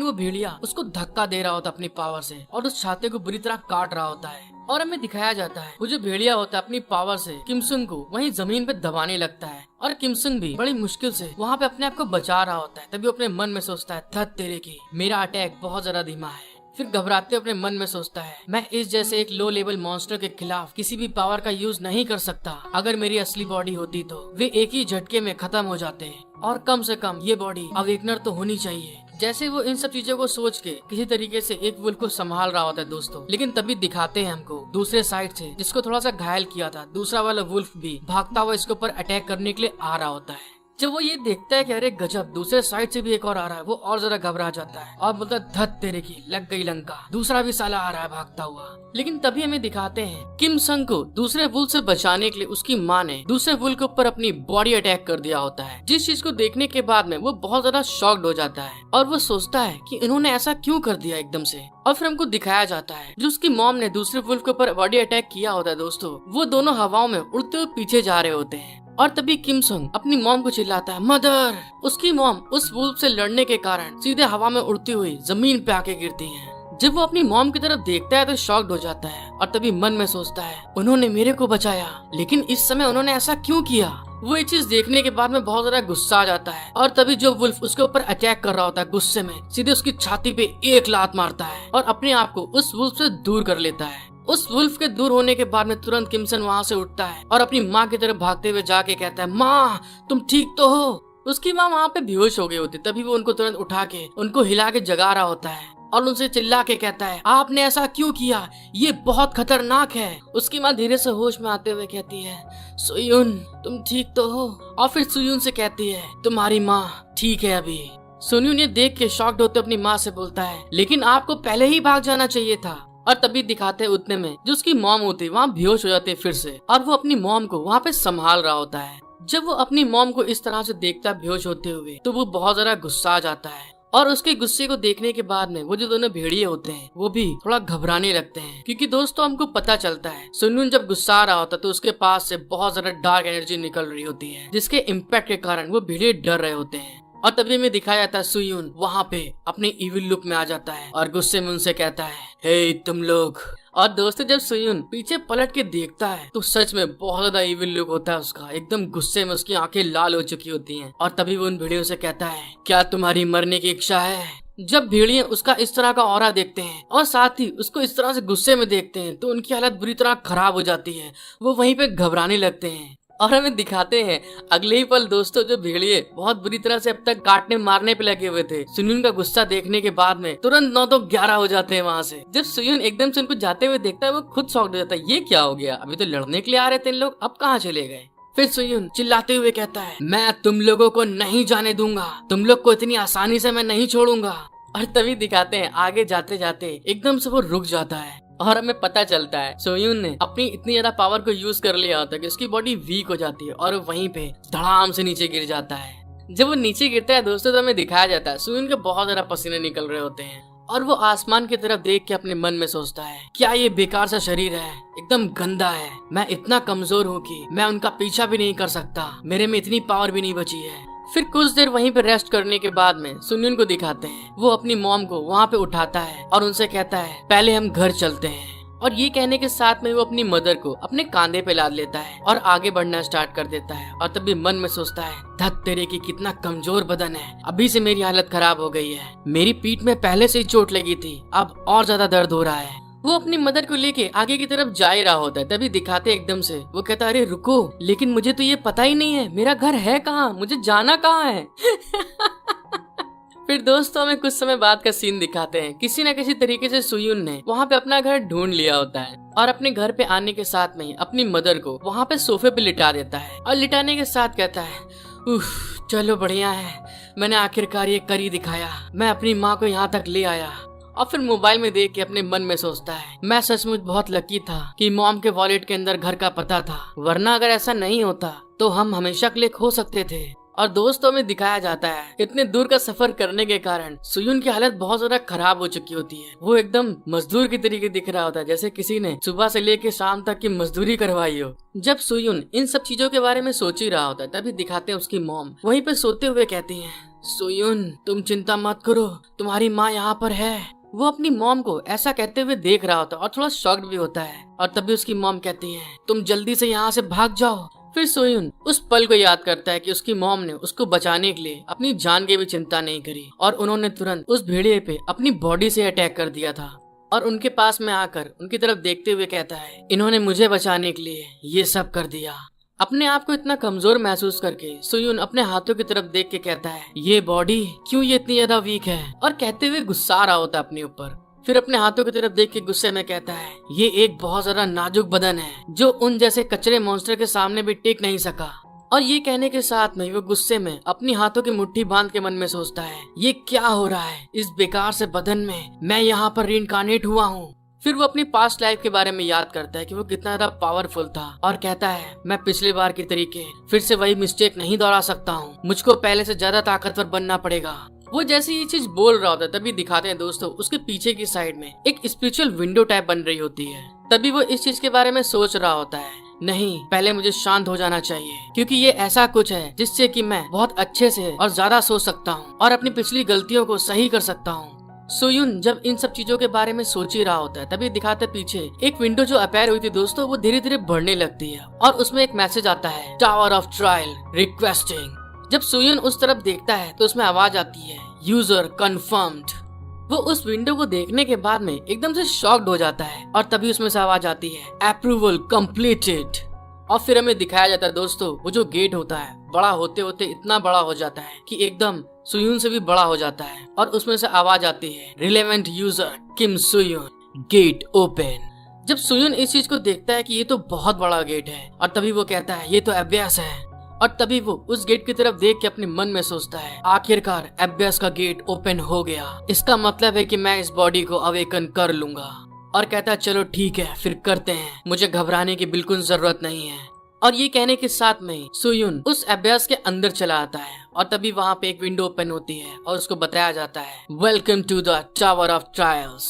वो भेड़िया उसको धक्का दे रहा होता अपनी पावर से और उस छाते को बुरी तरह काट रहा होता है। और हमें दिखाया जाता है वो जो भेड़िया होता है अपनी पावर से किमसुन को वहीं जमीन पे दबाने लगता है और किमसुन भी बड़ी मुश्किल से वहाँ पे अपने आप को बचा रहा होता है। तभी अपने मन में सोचता है धत तेरे की, मेरा अटैक बहुत ज्यादा धीमा है। फिर घबराते अपने मन में सोचता है मैं इस जैसे एक लो लेवल मॉन्स्टर के खिलाफ किसी भी पावर का यूज नहीं कर सकता। अगर मेरी असली बॉडी होती तो वे एक ही झटके में खत्म हो जाते, और कम से कम ये बॉडी अवेकनर तो होनी चाहिए। जैसे वो इन सब चीजों को सोच के किसी तरीके से एक वुल्फ को संभाल रहा होता है दोस्तों, लेकिन तभी दिखाते हैं हमको दूसरे साइड से जिसको थोड़ा सा घायल किया था दूसरा वाला वुल्फ भी भागता हुआ इसके ऊपर अटैक करने के लिए आ रहा होता है। जब वो ये देखता है कि अरे गजब, दूसरे साइड से भी एक और आ रहा है, वो और ज्यादा घबरा जाता है और बोलता है धत तेरे की, लग गई लंका, दूसरा भी साला आ रहा है भागता हुआ। लेकिन तभी हमें दिखाते हैं किम संग को दूसरे वुल्फ से बचाने के लिए उसकी माँ ने दूसरे वुल्फ के ऊपर अपनी बॉडी अटैक कर दिया होता है, जिस चीज को देखने के बाद में वो बहुत ज्यादा शॉक्ड हो जाता है और वो सोचता है कि इन्होंने ऐसा क्यों कर दिया एकदम से। और फिर हमको दिखाया जाता है जो उसकी मॉम ने दूसरे वुल्फ के ऊपर बॉडी अटैक किया होता है दोस्तों, वो दोनों हवाओं में उड़ते हुए पीछे जा रहे होते हैं। और तभी किम संग अपनी मॉम को चिल्लाता है मदर। उसकी मॉम उस वुल्फ से लड़ने के कारण सीधे हवा में उड़ती हुई जमीन पे आके गिरती हैं। जब वो अपनी मॉम की तरफ देखता है तो शॉक्ड हो जाता है और तभी मन में सोचता है उन्होंने मेरे को बचाया, लेकिन इस समय उन्होंने ऐसा क्यों किया। वो ये चीज देखने के बाद में बहुत ज्यादा गुस्सा आ जाता है और तभी जो वुल्फ उसके ऊपर अटैक कर रहा होता है गुस्से में सीधे उसकी छाती पे एक लात मारता है और अपने आप को उस वुल्फ से दूर कर लेता है। उस वुल्फ के दूर होने के बाद में तुरंत किमसन वहाँ से उठता है और अपनी माँ की तरफ भागते हुए जाके कहता है माँ तुम ठीक तो हो। उसकी माँ वहाँ पे बेहोश हो गई होती, तभी वो उनको तुरंत उठा के उनको हिला के जगा रहा होता है और उनसे चिल्ला के कहता है आपने ऐसा क्यों किया, ये बहुत खतरनाक है। उसकी माँ धीरे से होश में आते हुए कहती है सुयुन तुम ठीक तो हो। और फिर सुयुन से कहती है तुम्हारी माँ ठीक है अभी। सुयुन ये देख के शॉक्ड होते अपनी माँ से बोलता है लेकिन आपको पहले ही भाग जाना चाहिए था। और तभी दिखाते हैं उतने में जो उसकी मॉम होती वहाँ बेहोश हो जाती है फिर से, और वो अपनी मॉम को वहाँ पे संभाल रहा होता है। जब वो अपनी मॉम को इस तरह से देखता है बेहोश होते हुए तो वो बहुत ज्यादा गुस्सा आ जाता है और उसके गुस्से को देखने के बाद में वो जो दोनों भेड़िए होते हैं वो भी थोड़ा घबराने लगते हैं, क्योंकि दोस्तों हमको पता चलता है सुनून जब गुस्सा आ रहा होता है तो उसके पास से बहुत ज्यादा डार्क एनर्जी निकल रही होती है, जिसके इम्पैक्ट के कारण वो भेड़िए डर रहे होते हैं। और तभी हमें दिखाया जाता है सुयुन वहाँ पे अपने इविल लुक में आ जाता है और गुस्से में उनसे कहता है, हे तुम लोग। और दोस्तों जब सुयुन पीछे पलट के देखता है तो सच में बहुत ज्यादा इविल लुक होता है उसका, एकदम गुस्से में उसकी आंखें लाल हो चुकी होती हैं। और तभी वो उन भेड़ियों से कहता है, क्या तुम्हारी मरने की इच्छा है? जब भेड़िए उसका इस तरह का ऑरा देखते हैं और साथ ही उसको इस तरह से गुस्से में देखते हैं तो उनकी हालत बुरी तरह खराब हो जाती है, वो वहीं पे घबराने लगते हैं। और हमें दिखाते हैं अगले ही पल दोस्तों जो भेड़िए बहुत बुरी तरह से अब तक काटने मारने पे लगे हुए थे, सुयुन का गुस्सा देखने के बाद में तुरंत 9 तो 11 हो जाते हैं वहाँ से। जब सुयुन एकदम से उनको जाते हुए देखता है वो खुद शॉक्ड हो जाता है, ये क्या हो गया, अभी तो लड़ने के लिए आ रहे थे इन लोग, अब कहाँ चले गए। फिर सुयुन चिल्लाते हुए कहता है, मैं तुम लोगों को नहीं जाने दूंगा, तुम लोग को इतनी आसानी से मैं नहीं छोड़ूंगा। और तभी दिखाते हैं आगे जाते जाते एकदम से वो रुक जाता है और हमें पता चलता है सुयुन ने अपनी इतनी ज्यादा पावर को यूज कर लिया होता है कि उसकी बॉडी वीक हो जाती है और वहीं पे धड़ाम से नीचे गिर जाता है। जब वो नीचे गिरता है दोस्तों तो हमें दिखाया जाता है सुयुन के बहुत ज्यादा पसीने निकल रहे होते हैं और वो आसमान की तरफ देख के अपने मन में सोचता है, क्या ये बेकार सा शरीर है, एकदम गंदा है, मैं इतना कमजोर हूँ कि मैं उनका पीछा भी नहीं कर सकता, मेरे में इतनी पावर भी नहीं बची है। फिर कुछ देर वहीं पे रेस्ट करने के बाद में सुयुन को दिखाते हैं वो अपनी मॉम को वहाँ पे उठाता है और उनसे कहता है, पहले हम घर चलते हैं। और ये कहने के साथ में वो अपनी मदर को अपने कांधे पे लाद लेता है और आगे बढ़ना स्टार्ट कर देता है। और तभी मन में सोचता है, धत तेरे की कितना कमजोर बदन है, अभी से मेरी हालत खराब हो गई है, मेरी पीठ में पहले से ही चोट लगी थी, अब और ज्यादा दर्द हो रहा है। वो अपनी मदर को लेके आगे की तरफ जा ही रहा होता है, तभी दिखाते एकदम से वो कहता है, अरे रुको, लेकिन मुझे तो ये पता ही नहीं है मेरा घर है कहाँ, मुझे जाना कहाँ है। फिर दोस्तों हमें कुछ समय बाद का सीन दिखाते हैं, किसी न किसी तरीके से सुयुन ने वहाँ पे अपना घर ढूंढ लिया होता है और अपने घर पे आने के साथ में अपनी मदर को वहाँ पे सोफे पे लिटा देता है और लिटाने के साथ कहता है, उफ चलो बढ़िया है, मैंने आखिरकार ये कर ही दिखाया, मैं अपनी माँ को यहाँ तक ले आया। और फिर मोबाइल में देख के अपने मन में सोचता है, मैं सचमुच बहुत लकी था कि मॉम के वॉलेट के अंदर घर का पता था, वरना अगर ऐसा नहीं होता तो हम हमेशा के लिए खो सकते थे। और दोस्तों में दिखाया जाता है इतने दूर का सफर करने के कारण सुयुन की हालत बहुत ज्यादा खराब हो चुकी होती है, वो एकदम मजदूर की तरीके दिख रहा होता है, जैसे किसी ने सुबह से लेके शाम तक की मजदूरी करवाई हो। जब सुयुन इन सब चीजों के बारे में सोच ही रहा होता है तभी दिखाते हैं उसकी मॉम वहीं पे सोते हुए कहती है, सुयुन तुम चिंता मत करो, तुम्हारी माँ यहाँ पर है। वो अपनी मॉम को ऐसा कहते हुए देख रहा होता है और थोड़ा शॉक्ड भी होता है। और तभी उसकी मॉम कहती है, तुम जल्दी से यहाँ से भाग जाओ। फिर सुयुन उस पल को याद करता है कि उसकी मॉम ने उसको बचाने के लिए अपनी जान की भी चिंता नहीं करी और उन्होंने तुरंत उस भेड़िए पे अपनी बॉडी से अटैक कर दिया था। और उनके पास में आकर उनकी तरफ देखते हुए कहता है, इन्होंने मुझे बचाने के लिए ये सब कर दिया। अपने आप को इतना कमजोर महसूस करके सुयुन अपने हाथों की तरफ देख के कहता है, ये बॉडी क्यों ये इतनी ज्यादा वीक है, और कहते हुए गुस्सा आ रहा होता है अपने ऊपर। फिर अपने हाथों की तरफ देख के गुस्से में कहता है, ये एक बहुत ज्यादा नाजुक बदन है जो उन जैसे कचरे मॉन्स्टर के सामने भी टिक नहीं सका। और ये कहने के साथ में वो गुस्से में अपनी हाथों की मुट्ठी बांध के मन में सोचता है, ये क्या हो रहा है इस बेकार से बदन में, मैं यहाँ पर रीइंकार्नेट हुआ हूँ। फिर वो अपनी पास्ट लाइफ के बारे में याद करता है कि वो कितना ज्यादा पावरफुल था और कहता है, मैं पिछली बार की तरीके फिर से वही मिस्टेक नहीं दोहरा सकता हूँ, मुझको पहले से ज्यादा ताकतवर बनना पड़ेगा। वो जैसे ये चीज बोल रहा होता है तभी दिखाते हैं दोस्तों उसके पीछे की साइड में एक स्पिरिचुअल विंडो टाइप बन रही होती है। तभी वो इस चीज के बारे में सोच रहा होता है, नहीं पहले मुझे शांत हो जाना चाहिए, क्योंकि ये ऐसा कुछ है जिससे कि मैं बहुत अच्छे से और ज्यादा सोच सकता हूँ और अपनी पिछली गलतियों को सही कर सकता हूँ। सुयुन जब इन सब चीजों के बारे में सोच ही रहा होता है तभी दिखाते पीछे एक विंडो जो अपीयर हुई थी दोस्तों वो धीरे धीरे बढ़ने लगती है और उसमें एक मैसेज आता है, टावर ऑफ ट्रायल रिक्वेस्टिंग। जब सुयुन उस तरफ देखता है तो उसमें आवाज आती है, यूजर कंफर्म्ड। वो उस विंडो को देखने के बाद में एकदम से शॉक्ड हो जाता है और तभी उसमें से आवाज आती है, अप्रूवल कंप्लीटेड। और फिर हमें दिखाया जाता है दोस्तों वो जो गेट होता है बड़ा होते होते इतना बड़ा हो जाता है कि एकदम सुयुन से भी बड़ा हो जाता है और उसमें से आवाज आती है, रिलेवेंट यूजर किम सुयुन, गेट ओपन। जब सुयुन इस चीज को देखता है कि ये तो बहुत बड़ा गेट है और तभी वो कहता है, ये तो एबियस है। और तभी वो उस गेट की तरफ देख के अपने मन में सोचता है, आखिरकार एबियस का गेट ओपन हो गया, इसका मतलब है कि मैं इस बॉडी को अवेकन कर लूंगा। और कहता है, चलो ठीक है फिर करते हैं, मुझे घबराने की बिल्कुल जरूरत नहीं है। और ये कहने के साथ में सुयुन उस एबियस के अंदर चला आता है और तभी वहाँ पे एक विंडो ओपन होती है और उसको बताया जाता है, welcome to the tower of trials.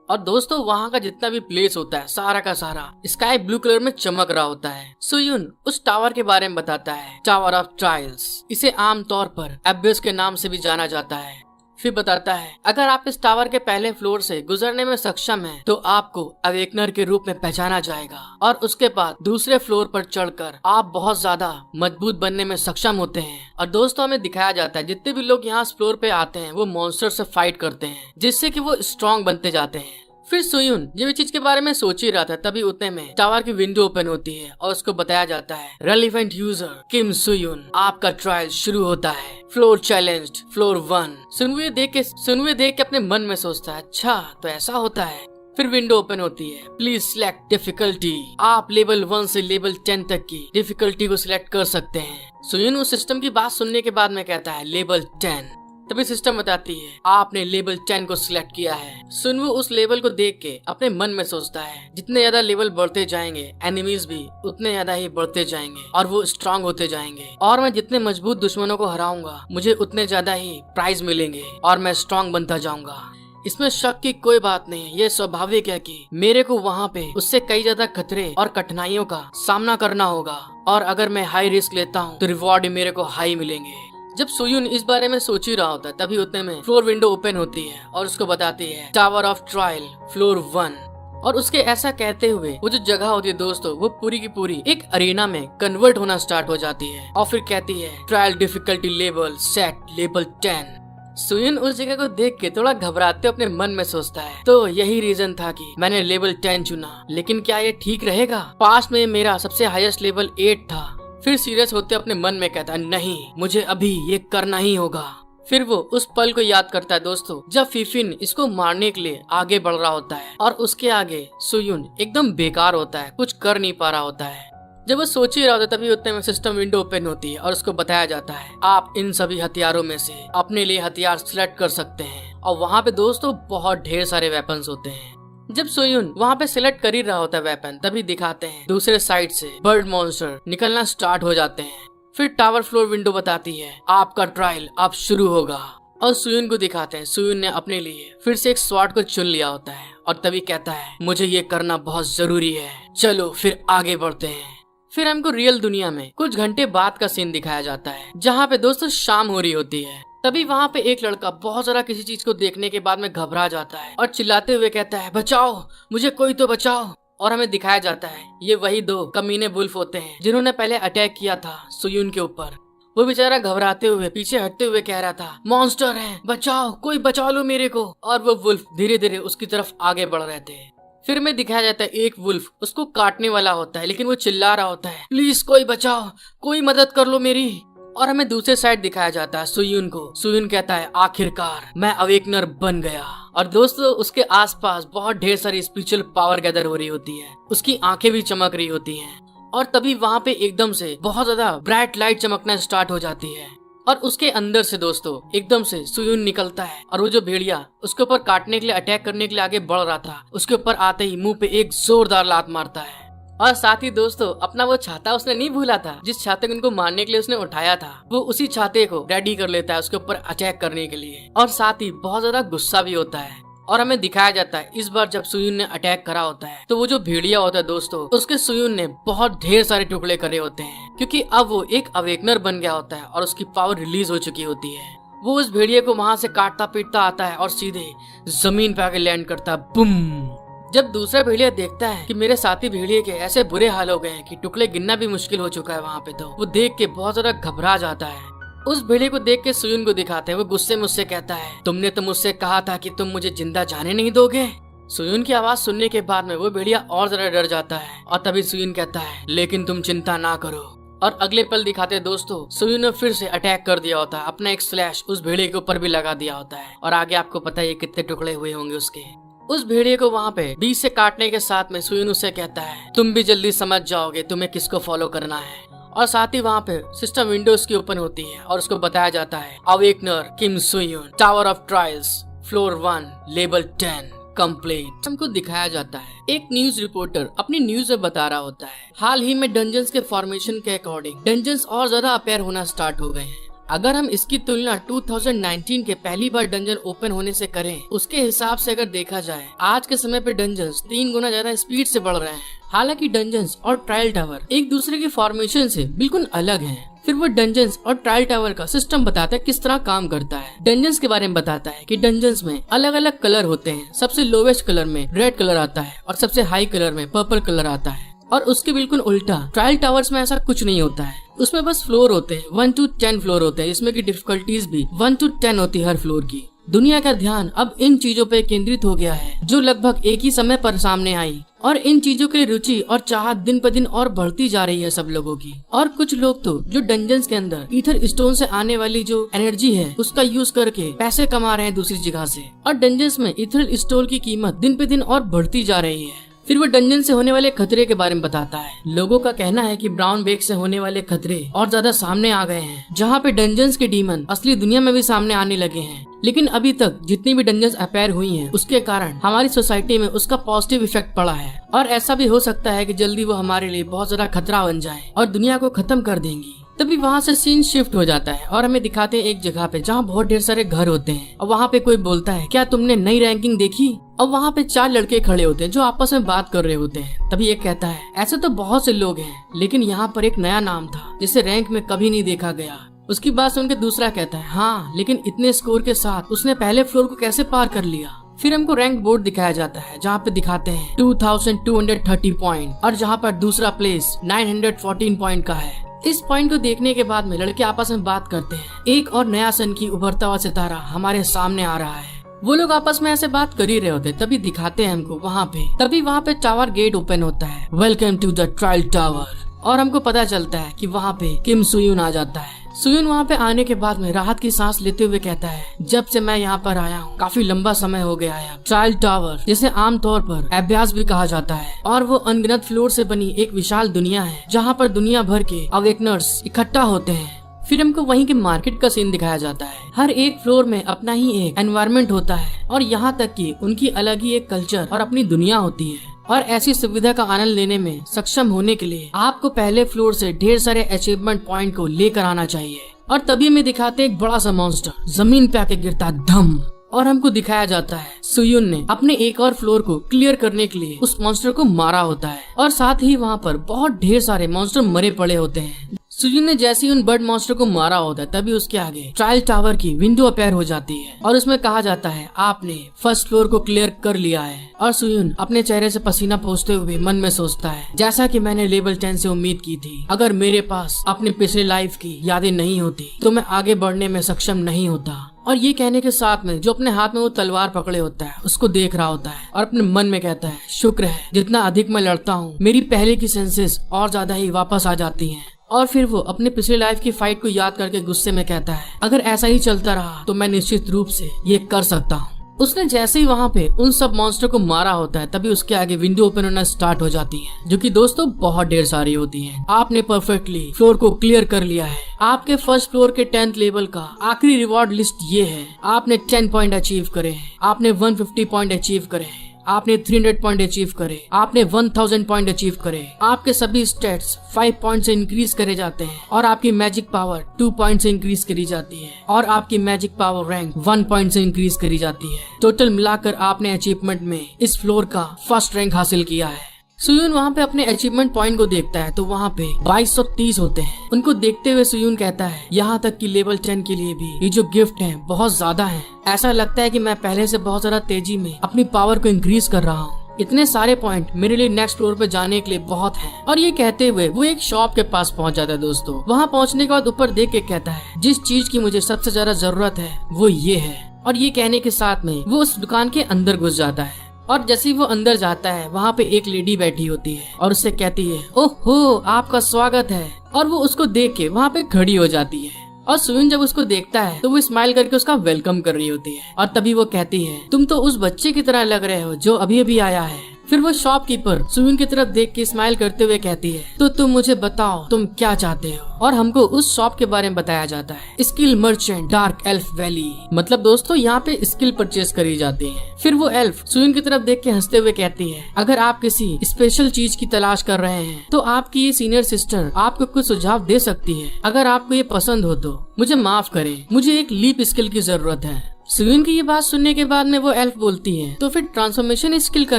और दोस्तों वहाँ का जितना भी प्लेस होता है सारा का सारा स्काई ब्लू कलर में चमक रहा होता है। सुयुन उस टावर के बारे में बताता है, टावर ऑफ ट्रायल्स। इसे आमतौर पर एबिस के नाम से भी जाना जाता है। फिर बताता है, अगर आप इस टावर के पहले फ्लोर से गुजरने में सक्षम हैं, तो आपको अवेकनर के रूप में पहचाना जाएगा और उसके बाद दूसरे फ्लोर पर चढ़कर आप बहुत ज्यादा मजबूत बनने में सक्षम होते हैं। और दोस्तों हमें दिखाया जाता है जितने भी लोग यहाँ इस फ्लोर पे आते हैं वो मॉन्स्टर से फाइट करते हैं, जिससे कि वो स्ट्रॉन्ग बनते जाते हैं। फिर सुयुन जब इस चीज के बारे में सोच ही रहा था, तभी उतने में टावर की विंडो ओपन होती है और उसको बताया जाता है, रेलिवेंट यूजर किम सुयुन, आपका ट्रायल शुरू होता है। Floor challenged, floor 1। सुनवे देख के अपने मन में सोचता है, अच्छा तो ऐसा होता है। फिर विंडो ओपन होती है, प्लीज सिलेक्ट डिफिकल्टी। आप लेवल 1 से लेवल 10 तक की डिफिकल्टी को सिलेक्ट कर सकते हैं। सुयुन उस सिस्टम की बात सुनने के बाद में कहता है, लेवल 10। तभी सिस्टम बताती है, आपने लेवल 10 को सिलेक्ट किया है। सुनवू उस लेवल को देख के अपने मन में सोचता है, जितने ज्यादा लेवल बढ़ते जाएंगे एनिमीज भी उतने ज्यादा ही बढ़ते जाएंगे और वो स्ट्रांग होते जाएंगे, और मैं जितने मजबूत दुश्मनों को हराऊंगा मुझे उतने ज्यादा ही प्राइज मिलेंगे और मैं स्ट्रांग बनता जाऊंगा। इसमें शक की कोई बात नहीं है, ये स्वाभाविक है कि मेरे को वहाँ पे उससे कई ज्यादा खतरे और कठिनाइयों का सामना करना होगा, और अगर मैं हाई रिस्क लेता हूँ तो रिवॉर्ड मेरे को हाई मिलेंगे। जब सुयुन इस बारे में सोच ही रहा होता है, तभी उतने में फ्लोर विंडो ओपन होती है और उसको बताती है, टावर ऑफ ट्रायल फ्लोर 1। और उसके ऐसा कहते हुए वो जो जगह होती है दोस्तों, वो पूरी की पूरी एक अरीना में कन्वर्ट होना स्टार्ट हो जाती है और फिर कहती है, trial difficulty level set level 10। सुयुन उस जगह को देख के थोड़ा घबराते अपने मन में सोचता है, तो यही रीजन था कि मैंने लेवल 10 चुना, लेकिन क्या ये ठीक रहेगा? पास्ट में मेरा सबसे हाईएस्ट लेवल 8 था। फिर सीरियस होते अपने मन में कहता है, नहीं मुझे अभी ये करना ही होगा। फिर वो उस पल को याद करता है दोस्तों, जब फिफिन इसको मारने के लिए आगे बढ़ रहा होता है और उसके आगे सुयुन एकदम बेकार होता है, कुछ कर नहीं पा रहा होता है। जब वो सोच ही रहा होता है, तभी उतने में सिस्टम विंडो ओपन होती है और उसको बताया जाता है, आप इन सभी हथियारों में से अपने लिए हथियार सिलेक्ट कर सकते हैं। और वहाँ पे दोस्तों बहुत ढेर सारे वेपन्स होते हैं। जब सुयुन वहाँ पे सिलेक्ट कर ही रहा होता है वेपन, तभी दिखाते हैं दूसरे साइड से बर्ड मॉन्स्टर निकलना स्टार्ट हो जाते हैं। फिर टावर फ्लोर विंडो बताती है, आपका ट्रायल अब शुरू होगा, और सुयुन को दिखाते हैं सुयुन ने अपने लिए फिर से एक स्वॉर्ड को चुन लिया होता है और तभी कहता है, मुझे ये करना बहुत जरूरी है, चलो फिर आगे बढ़ते हैं। फिर हमको रियल दुनिया में कुछ घंटे बाद का सीन दिखाया जाता है, जहाँ पे दोस्तों शाम हो रही होती है। तभी वहाँ पे एक लड़का बहुत सारा किसी चीज को देखने के बाद में घबरा जाता है और चिल्लाते हुए कहता है, बचाओ मुझे, कोई तो बचाओ। और हमें दिखाया जाता है ये वही 2 कमीने वुल्फ होते हैं जिन्होंने पहले अटैक किया था सुयुन के ऊपर। वो बेचारा घबराते हुए पीछे हटते हुए कह रहा था, मॉन्स्टर है, बचाओ, कोई बचा लो मेरे को। और वो वुल्फ धीरे धीरे उसकी तरफ आगे बढ़ रहे थे। फिर में दिखाया जाता है एक वुल्फ उसको काटने वाला होता है, लेकिन वो चिल्ला रहा होता है, प्लीज कोई बचाओ, कोई मदद कर लो मेरी। और हमें दूसरे साइड दिखाया जाता है सुयुन को। सुयुन कहता है, आखिरकार मैं अवेकनर बन गया। और दोस्तों उसके आसपास बहुत ढेर सारी स्पिरिचुअल पावर गैदर हो रही होती है, उसकी आंखें भी चमक रही होती हैं। और तभी वहाँ पे एकदम से बहुत ज्यादा ब्राइट लाइट चमकना स्टार्ट हो जाती है और उसके अंदर से दोस्तों एकदम से सुयुन निकलता है और वो जो भेड़िया उसके ऊपर काटने के लिए अटैक करने के लिए आगे बढ़ रहा था, उसके ऊपर आते ही मुंह पे एक जोरदार लात मारता है। और साथ ही दोस्तों अपना वो छाता उसने नहीं भूला था, जिस छाते को उनको मारने के लिए उसने उठाया था, वो उसी छाते को रेडी कर लेता है उसके ऊपर अटैक करने के लिए। और साथ ही बहुत ज्यादा गुस्सा भी होता है। और हमें दिखाया जाता है इस बार जब सुयुन ने अटैक करा होता है, तो वो जो भेड़िया होता है दोस्तों, उसके सुयुन ने बहुत ढेर सारे टुकड़े करे होते हैं, क्योंकि अब वो एक अवेकनर बन गया होता है और उसकी पावर रिलीज हो चुकी होती है। वो उस भेड़िए को वहाँ से काटता पीटता आता है और सीधे जमीन पे आके लैंड करता है, बूम। जब दूसरा भेड़िया देखता है कि मेरे साथी भेड़िए के ऐसे बुरे हाल हो गए हैं कि टुकड़े गिनना भी मुश्किल हो चुका है वहाँ पे, तो वो देख के बहुत ज्यादा घबरा जाता है। उस भेड़िए को देख के सुयुन को दिखाते हैं, वो गुस्से में उससे कहता है, तुमने तो मुझसे कहा था कि तुम मुझे जिंदा जाने नहीं दोगे। सुयुन की आवाज सुनने के बाद में वो भेड़िया और ज्यादा डर जाता है और तभी सुयुन कहता है, लेकिन तुम चिंता ना करो। और अगले पल दिखाते दोस्तों सुयुन ने फिर से अटैक कर दिया होता है, अपना एक स्लैश उस भेड़िए के ऊपर भी लगा दिया होता है और आगे आपको पता है कितने टुकड़े हुए होंगे उसके। उस भेड़िए को वहाँ पे बीच से काटने के साथ में सुयुन उससे कहता है, तुम भी जल्दी समझ जाओगे तुम्हें किसको फॉलो करना है। और साथ ही वहाँ पे सिस्टम विंडोज की ओपन होती है और उसको बताया जाता है, awakener Kim Suyun, tower of trials floor 1 level 10 complete. हमको दिखाया जाता है एक न्यूज रिपोर्टर अपनी न्यूज में बता रहा होता है, हाल ही में डंजन्स के फॉर्मेशन के अकॉर्डिंग डंजन्स और ज्यादा अपेयर होना स्टार्ट हो गए हैं अगर हम इसकी तुलना 2019 के पहली बार डंजन ओपन होने से करें, उसके हिसाब से अगर देखा जाए आज के समय पे डंजन्स 3 गुना ज्यादा स्पीड से बढ़ रहे हैं। हालांकि डंजन्स और ट्रायल टावर एक दूसरे के फॉर्मेशन से बिल्कुल अलग हैं। फिर वो डंजन्स और ट्रायल टावर का सिस्टम बताता है किस तरह काम करता है। डंजन्स के बारे में बताता है कि डंजन्स में अलग अलग कलर होते हैं। सबसे लोवेस्ट कलर में रेड कलर आता है और सबसे हाई कलर में पर्पल कलर आता है। और उसके बिल्कुल उल्टा ट्रायल टावर्स में ऐसा कुछ नहीं होता है। उसमें बस फ्लोर होते हैं, 1 to 10 फ्लोर होते हैं, जिसमें की डिफिकल्टीज भी 1 to 10 होती है हर फ्लोर की। दुनिया का ध्यान अब इन चीजों पे केंद्रित हो गया है जो लगभग एक ही समय पर सामने आई, और इन चीजों के लिए रुचि और चाहत दिन पर दिन और बढ़ती जा रही है सब लोगों की। और कुछ लोग तो जो डंजन्स के अंदर ईथर स्टोन से आने वाली जो एनर्जी है उसका यूज करके पैसे कमा रहे हैं दूसरी जगह से। और डंजन्स में ईथर स्टोन की कीमत दिन पे दिन और बढ़ती जा रही है। फिर वो डंजन से होने वाले खतरे के बारे में बताता है। लोगों का कहना है कि ब्राउन बेग से होने वाले खतरे और ज्यादा सामने आ गए हैं, जहाँ पे डंजन्स के डीमन असली दुनिया में भी सामने आने लगे हैं। लेकिन अभी तक जितनी भी डंजन्स अपेयर हुई हैं, उसके कारण हमारी सोसाइटी में उसका पॉजिटिव इफेक्ट पड़ा है। और ऐसा भी हो सकता है कि जल्दी वो हमारे लिए बहुत ज्यादा खतरा बन जाए और दुनिया को खत्म कर देंगी। तभी वहाँ से सीन शिफ्ट हो जाता है और हमें दिखाते हैं एक जगह पे जहाँ बहुत ढेर सारे घर होते हैं। और वहाँ पे कोई बोलता है, क्या तुमने नई रैंकिंग देखी? और वहाँ पे 4 लड़के खड़े होते हैं जो आपस में बात कर रहे होते हैं। तभी एक कहता है, ऐसे तो बहुत से लोग हैं, लेकिन यहाँ पर एक नया नाम था जिसे रैंक में कभी नहीं देखा गया। उसकी बात सुनकर दूसरा कहता है, हाँ, लेकिन इतने स्कोर के साथ उसने पहले फ्लोर को कैसे पार कर लिया? फिर हमको रैंक बोर्ड दिखाया जाता है जहाँ पे दिखाते हैं 2230 पॉइंट, और जहाँ पर दूसरा प्लेस 914 पॉइंट का है। इस पॉइंट को देखने के बाद में लड़के आपस में बात करते हैं। एक और नया सन की उभरता हुआ सितारा हमारे सामने आ रहा है। वो लोग आपस में ऐसे बात कर ही रहे होते, तभी दिखाते हैं हमको वहाँ पे टावर गेट ओपन होता है। Welcome to the trial tower. और हमको पता चलता है कि वहाँ पे किम सुयून आ जाता है। सुयून वहाँ पे आने के बाद में राहत की सांस लेते हुए कहता है, जब से मैं यहाँ पर आया हूँ काफी लंबा समय हो गया है। ट्रायल टावर, जिसे आमतौर पर अभ्यास भी कहा जाता है, और वो अनगिनत फ्लोर से बनी एक विशाल दुनिया है जहाँ पर दुनिया भर के अवेकनर्स इकट्ठा होते हैं। फिर हमको वहीं के मार्केट का सीन दिखाया जाता है। हर एक फ्लोर में अपना ही एक एनवायरनमेंट होता है, और यहाँ तक कि उनकी अलग ही एक कल्चर और अपनी दुनिया होती है। और ऐसी सुविधा का आनंद लेने में सक्षम होने के लिए आपको पहले फ्लोर से ढेर सारे अचीवमेंट पॉइंट को लेकर आना चाहिए। और तभी हमें दिखाते एक बड़ा सा मॉन्स्टर जमीन पे आके गिरता धम, और हमको दिखाया जाता है सुयून ने अपने एक और फ्लोर को क्लियर करने के लिए उस मॉन्स्टर को मारा होता है। और साथ ही वहाँ पर बहुत ढेर सारे मॉन्स्टर मरे पड़े होते हैं। सुयून ने जैसे ही उन बर्ड मॉन्स्टर को मारा होता है, तभी उसके आगे ट्रायल टावर की विंडो अपेयर हो जाती है, और उसमें कहा जाता है, आपने फर्स्ट फ्लोर को क्लियर कर लिया है। और सुयून अपने चेहरे से पसीना पोंछते हुए मन में सोचता है, जैसा कि मैंने लेवल 10 से उम्मीद की थी, अगर मेरे पास अपने पिछले लाइफ की यादें नहीं होती तो मैं आगे बढ़ने में सक्षम नहीं होता। और ये कहने के साथ में जो अपने हाथ में वो तलवार पकड़े होता है उसको देख रहा होता है, और अपने मन में कहता है, शुक्र है जितना अधिक मैं लड़ता हूँ मेरी पहले की सेंसेस और ज्यादा ही वापस आ जाती हैं। और फिर वो अपने पिछले लाइफ की फाइट को याद करके गुस्से में कहता है, अगर ऐसा ही चलता रहा तो मैं निश्चित रूप से ये कर सकता हूँ। उसने जैसे ही वहाँ पे उन सब मॉन्स्टर को मारा होता है, तभी उसके आगे विंडो ओपन होना स्टार्ट हो जाती है, जो कि दोस्तों बहुत ढेर सारी होती हैं। आपने परफेक्टली फ्लोर को क्लियर कर लिया है। आपके फर्स्ट फ्लोर के 10th लेवल का आखिरी रिवॉर्ड लिस्ट ये है। आपने 10 पॉइंट अचीव करे हैं, आपने 150 पॉइंट अचीव करे हैं, आपने 300 पॉइंट अचीव करे, आपने 1000 पॉइंट अचीव करे, आपके सभी स्टेट्स 5 पॉइंट से इंक्रीज करे जाते हैं, और आपकी मैजिक पावर 2 पॉइंट से इंक्रीज करी जाती है, और आपकी मैजिक पावर रैंक 1 पॉइंट से इंक्रीज करी जाती है। टोटल मिलाकर आपने अचीवमेंट में इस फ्लोर का फर्स्ट रैंक हासिल किया है। सुयून वहाँ पे अपने अचीवमेंट पॉइंट को देखता है तो वहाँ पे 2230 होते हैं। उनको देखते हुए सुयून कहता है, यहाँ तक कि लेवल 10 के लिए भी ये जो गिफ्ट है बहुत ज्यादा है। ऐसा लगता है कि मैं पहले से बहुत ज्यादा तेजी में अपनी पावर को इंक्रीज कर रहा हूँ। इतने सारे पॉइंट मेरे लिए नेक्स्ट फ्लोर पे जाने के लिए बहुत हैं। और ये कहते हुए वो एक शॉप के पास पहुँच जाता है। दोस्तों वहाँ पहुँचने के बाद ऊपर देख के कहता है, जिस चीज की मुझे सबसे ज्यादा जरूरत है वो ये है। और ये कहने के साथ में वो उस दुकान के अंदर घुस जाता है। और जैसे ही वो अंदर जाता है वहाँ पे एक लेडी बैठी होती है और उससे कहती है, ओहो आपका स्वागत है। और वो उसको देख के वहाँ पे खड़ी हो जाती है। और सुयून जब उसको देखता है तो वो स्माइल करके उसका वेलकम कर रही होती है। और तभी वो कहती है, तुम तो उस बच्चे की तरह लग रहे हो जो अभी अभी आया है। फिर वो शॉपकीपर सुयून की तरफ देख के स्माइल करते हुए कहती है, तो तुम मुझे बताओ तुम क्या चाहते हो। और हमको उस शॉप के बारे में बताया जाता है, skill merchant dark elf valley. मतलब दोस्तों यहाँ पे स्किल परचेस करी जाती है। फिर वो एल्फ सुयून की तरफ देख के हंसते हुए कहती है, अगर आप किसी स्पेशल चीज की तलाश कर रहे हैं तो आपकी ये सीनियर सिस्टर आपको कुछ सुझाव दे सकती है। अगर आपको ये पसंद हो तो मुझे माफ करें, मुझे एक लीप स्किल की जरूरत है। सुयून की ये बात सुनने के बाद में वो एल्फ बोलती है, तो फिर ट्रांसफॉर्मेशन स्किल का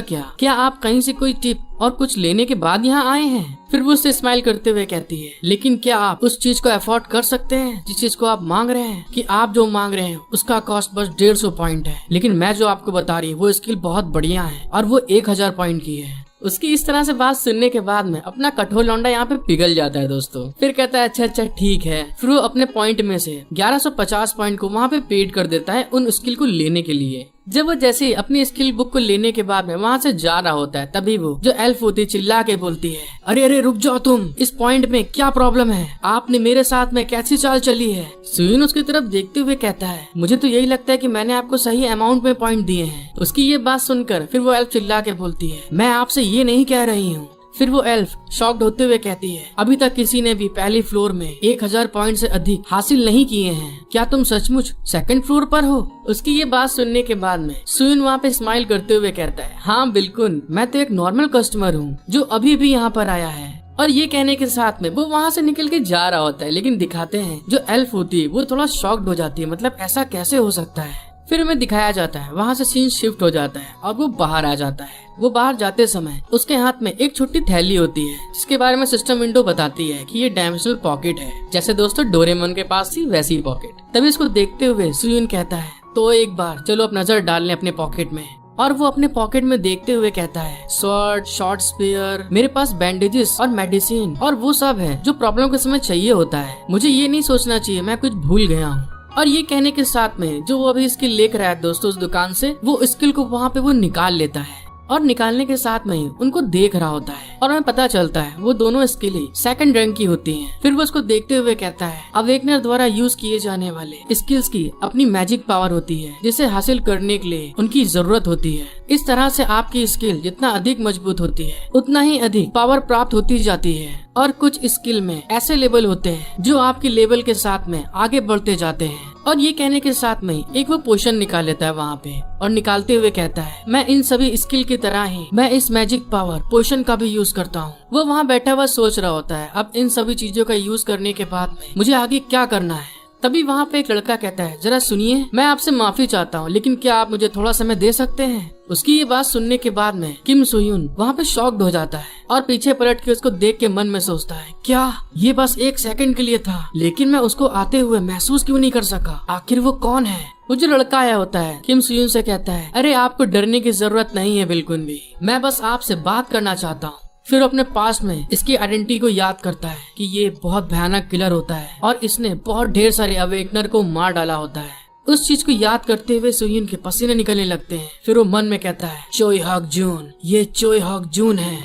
क्या आप कहीं से कोई टिप और कुछ लेने के बाद यहाँ आए हैं? फिर वो उससे स्माइल करते हुए कहती है, लेकिन क्या आप उस चीज को अफोर्ड कर सकते हैं जिस चीज को आप मांग रहे हैं? कि आप जो मांग रहे हैं उसका कॉस्ट बस 150 पॉइंट है, लेकिन मैं जो आपको बता रही हूँ वो स्किल बहुत बढ़िया है और वो 1000 पॉइंट की है। उसकी इस तरह से बात सुनने के बाद में अपना कठोर लौंडा यहाँ पे पिघल जाता है दोस्तों। फिर कहता है, अच्छा ठीक है। फिर वो अपने पॉइंट में से 1150 पॉइंट को वहाँ पे पेड कर देता है उन स्किल को लेने के लिए। जब वो जैसे ही अपनी स्किल बुक को लेने के बाद में वहाँ से जा रहा होता है, तभी वो जो एल्फ होती है चिल्ला के बोलती है, अरे रुक जाओ तुम, इस पॉइंट में क्या प्रॉब्लम है? आपने मेरे साथ में कैसी चाल चली है? सुयून उसकी तरफ देखते हुए कहता है, मुझे तो यही लगता है कि मैंने आपको सही अमाउंट में पॉइंट दिए हैं। उसकी ये बात सुनकर फिर वो एल्फ चिल्ला के बोलती है, मैं आपसे ये नहीं कह रही हूँ। फिर वो एल्फ शॉक्ड होते हुए कहती है, अभी तक किसी ने भी पहली फ्लोर में 1000 पॉइंट से अधिक हासिल नहीं किए हैं। क्या तुम सचमुच सेकंड फ्लोर पर हो? उसकी ये बात सुनने के बाद में सुयून वहाँ पे स्माइल करते हुए कहता है, हाँ बिल्कुल, मैं तो एक नॉर्मल कस्टमर हूँ जो अभी भी यहाँ पर आया है। और ये कहने के साथ में वो वहाँ से निकल के जा रहा होता है, लेकिन दिखाते हैं जो एल्फ होती है वो थोड़ा शॉक्ड हो जाती है, मतलब ऐसा कैसे हो सकता है। फिर हमें दिखाया जाता है वहाँ से सीन शिफ्ट हो जाता है और वो बाहर आ जाता है। वो बाहर जाते समय उसके हाथ में एक छोटी थैली होती है जिसके बारे में सिस्टम विंडो बताती है कि ये डायमेंशनल पॉकेट है, जैसे दोस्तों डोरेमोन के पास थी वैसी पॉकेट। तभी इसको देखते हुए सुयून कहता है, तो एक बार चलो अब नजर डाल लें अपने पॉकेट में। और वो अपने पॉकेट में देखते हुए कहता है, स्वॉर्ड, शॉर्ट स्पीयर, मेरे पास बैंडेजेस और मेडिसिन और वो सब है जो प्रॉब्लम के समय चाहिए होता है। मुझे ये नहीं सोचना चाहिए मैं कुछ भूल गया हूँ। और ये कहने के साथ में जो वो अभी स्किल लेकर आया दोस्तों उस दुकान से, वो स्किल को वहाँ पे वो निकाल लेता है और निकालने के साथ में ही उनको देख रहा होता है और हमें पता चलता है वो दोनों स्किल ही सेकंड रैंक की होती हैं। फिर वो उसको देखते हुए कहता है, अवेकनर द्वारा यूज किए जाने वाले स्किल्स की अपनी मैजिक पावर होती है जिसे हासिल करने के लिए उनकी जरूरत होती है। इस तरह से आपकी स्किल जितना अधिक मजबूत होती है उतना ही अधिक पावर प्राप्त होती जाती है। और कुछ स्किल में ऐसे लेवल होते हैं जो आपके लेवल के साथ में आगे बढ़ते जाते हैं। और ये कहने के साथ में एक वो पोशन निकाल लेता है वहाँ पे और निकालते हुए कहता है, मैं इन सभी स्किल की तरह ही मैं इस मैजिक पावर पोशन का भी यूज करता हूँ। वो वहाँ बैठा हुआ सोच रहा होता है, अब इन सभी चीजों का यूज करने के बाद में मुझे आगे क्या करना है। तभी वहाँ पे एक लड़का कहता है, जरा सुनिए, मैं आपसे माफी चाहता हूँ लेकिन क्या आप मुझे थोड़ा समय दे सकते हैं? उसकी ये बात सुनने के बाद में किम सुयून वहाँ पे शॉक्ड हो जाता है और पीछे पलट के उसको देख के मन में सोचता है, क्या ये बस 1 सेकंड के लिए था, लेकिन मैं उसको आते हुए महसूस क्यों नहीं कर सका? आखिर वो कौन है? वो जो लड़का आया होता है किम सुयून से कहता है, अरे आपको डरने की जरूरत नहीं है बिल्कुल भी, मैं बस आपसे बात करना चाहता हूँ। फिर अपने पास में इसकी आइडेंटिटी को याद करता है कि ये बहुत भयानक किलर होता है और इसने बहुत ढेर सारे अवेकनर को मार डाला होता है। उस चीज को याद करते हुए सुयून के पसीने निकलने लगते हैं। फिर वो मन में कहता है, चोई हॉक जून, ये चोई हॉक जून है।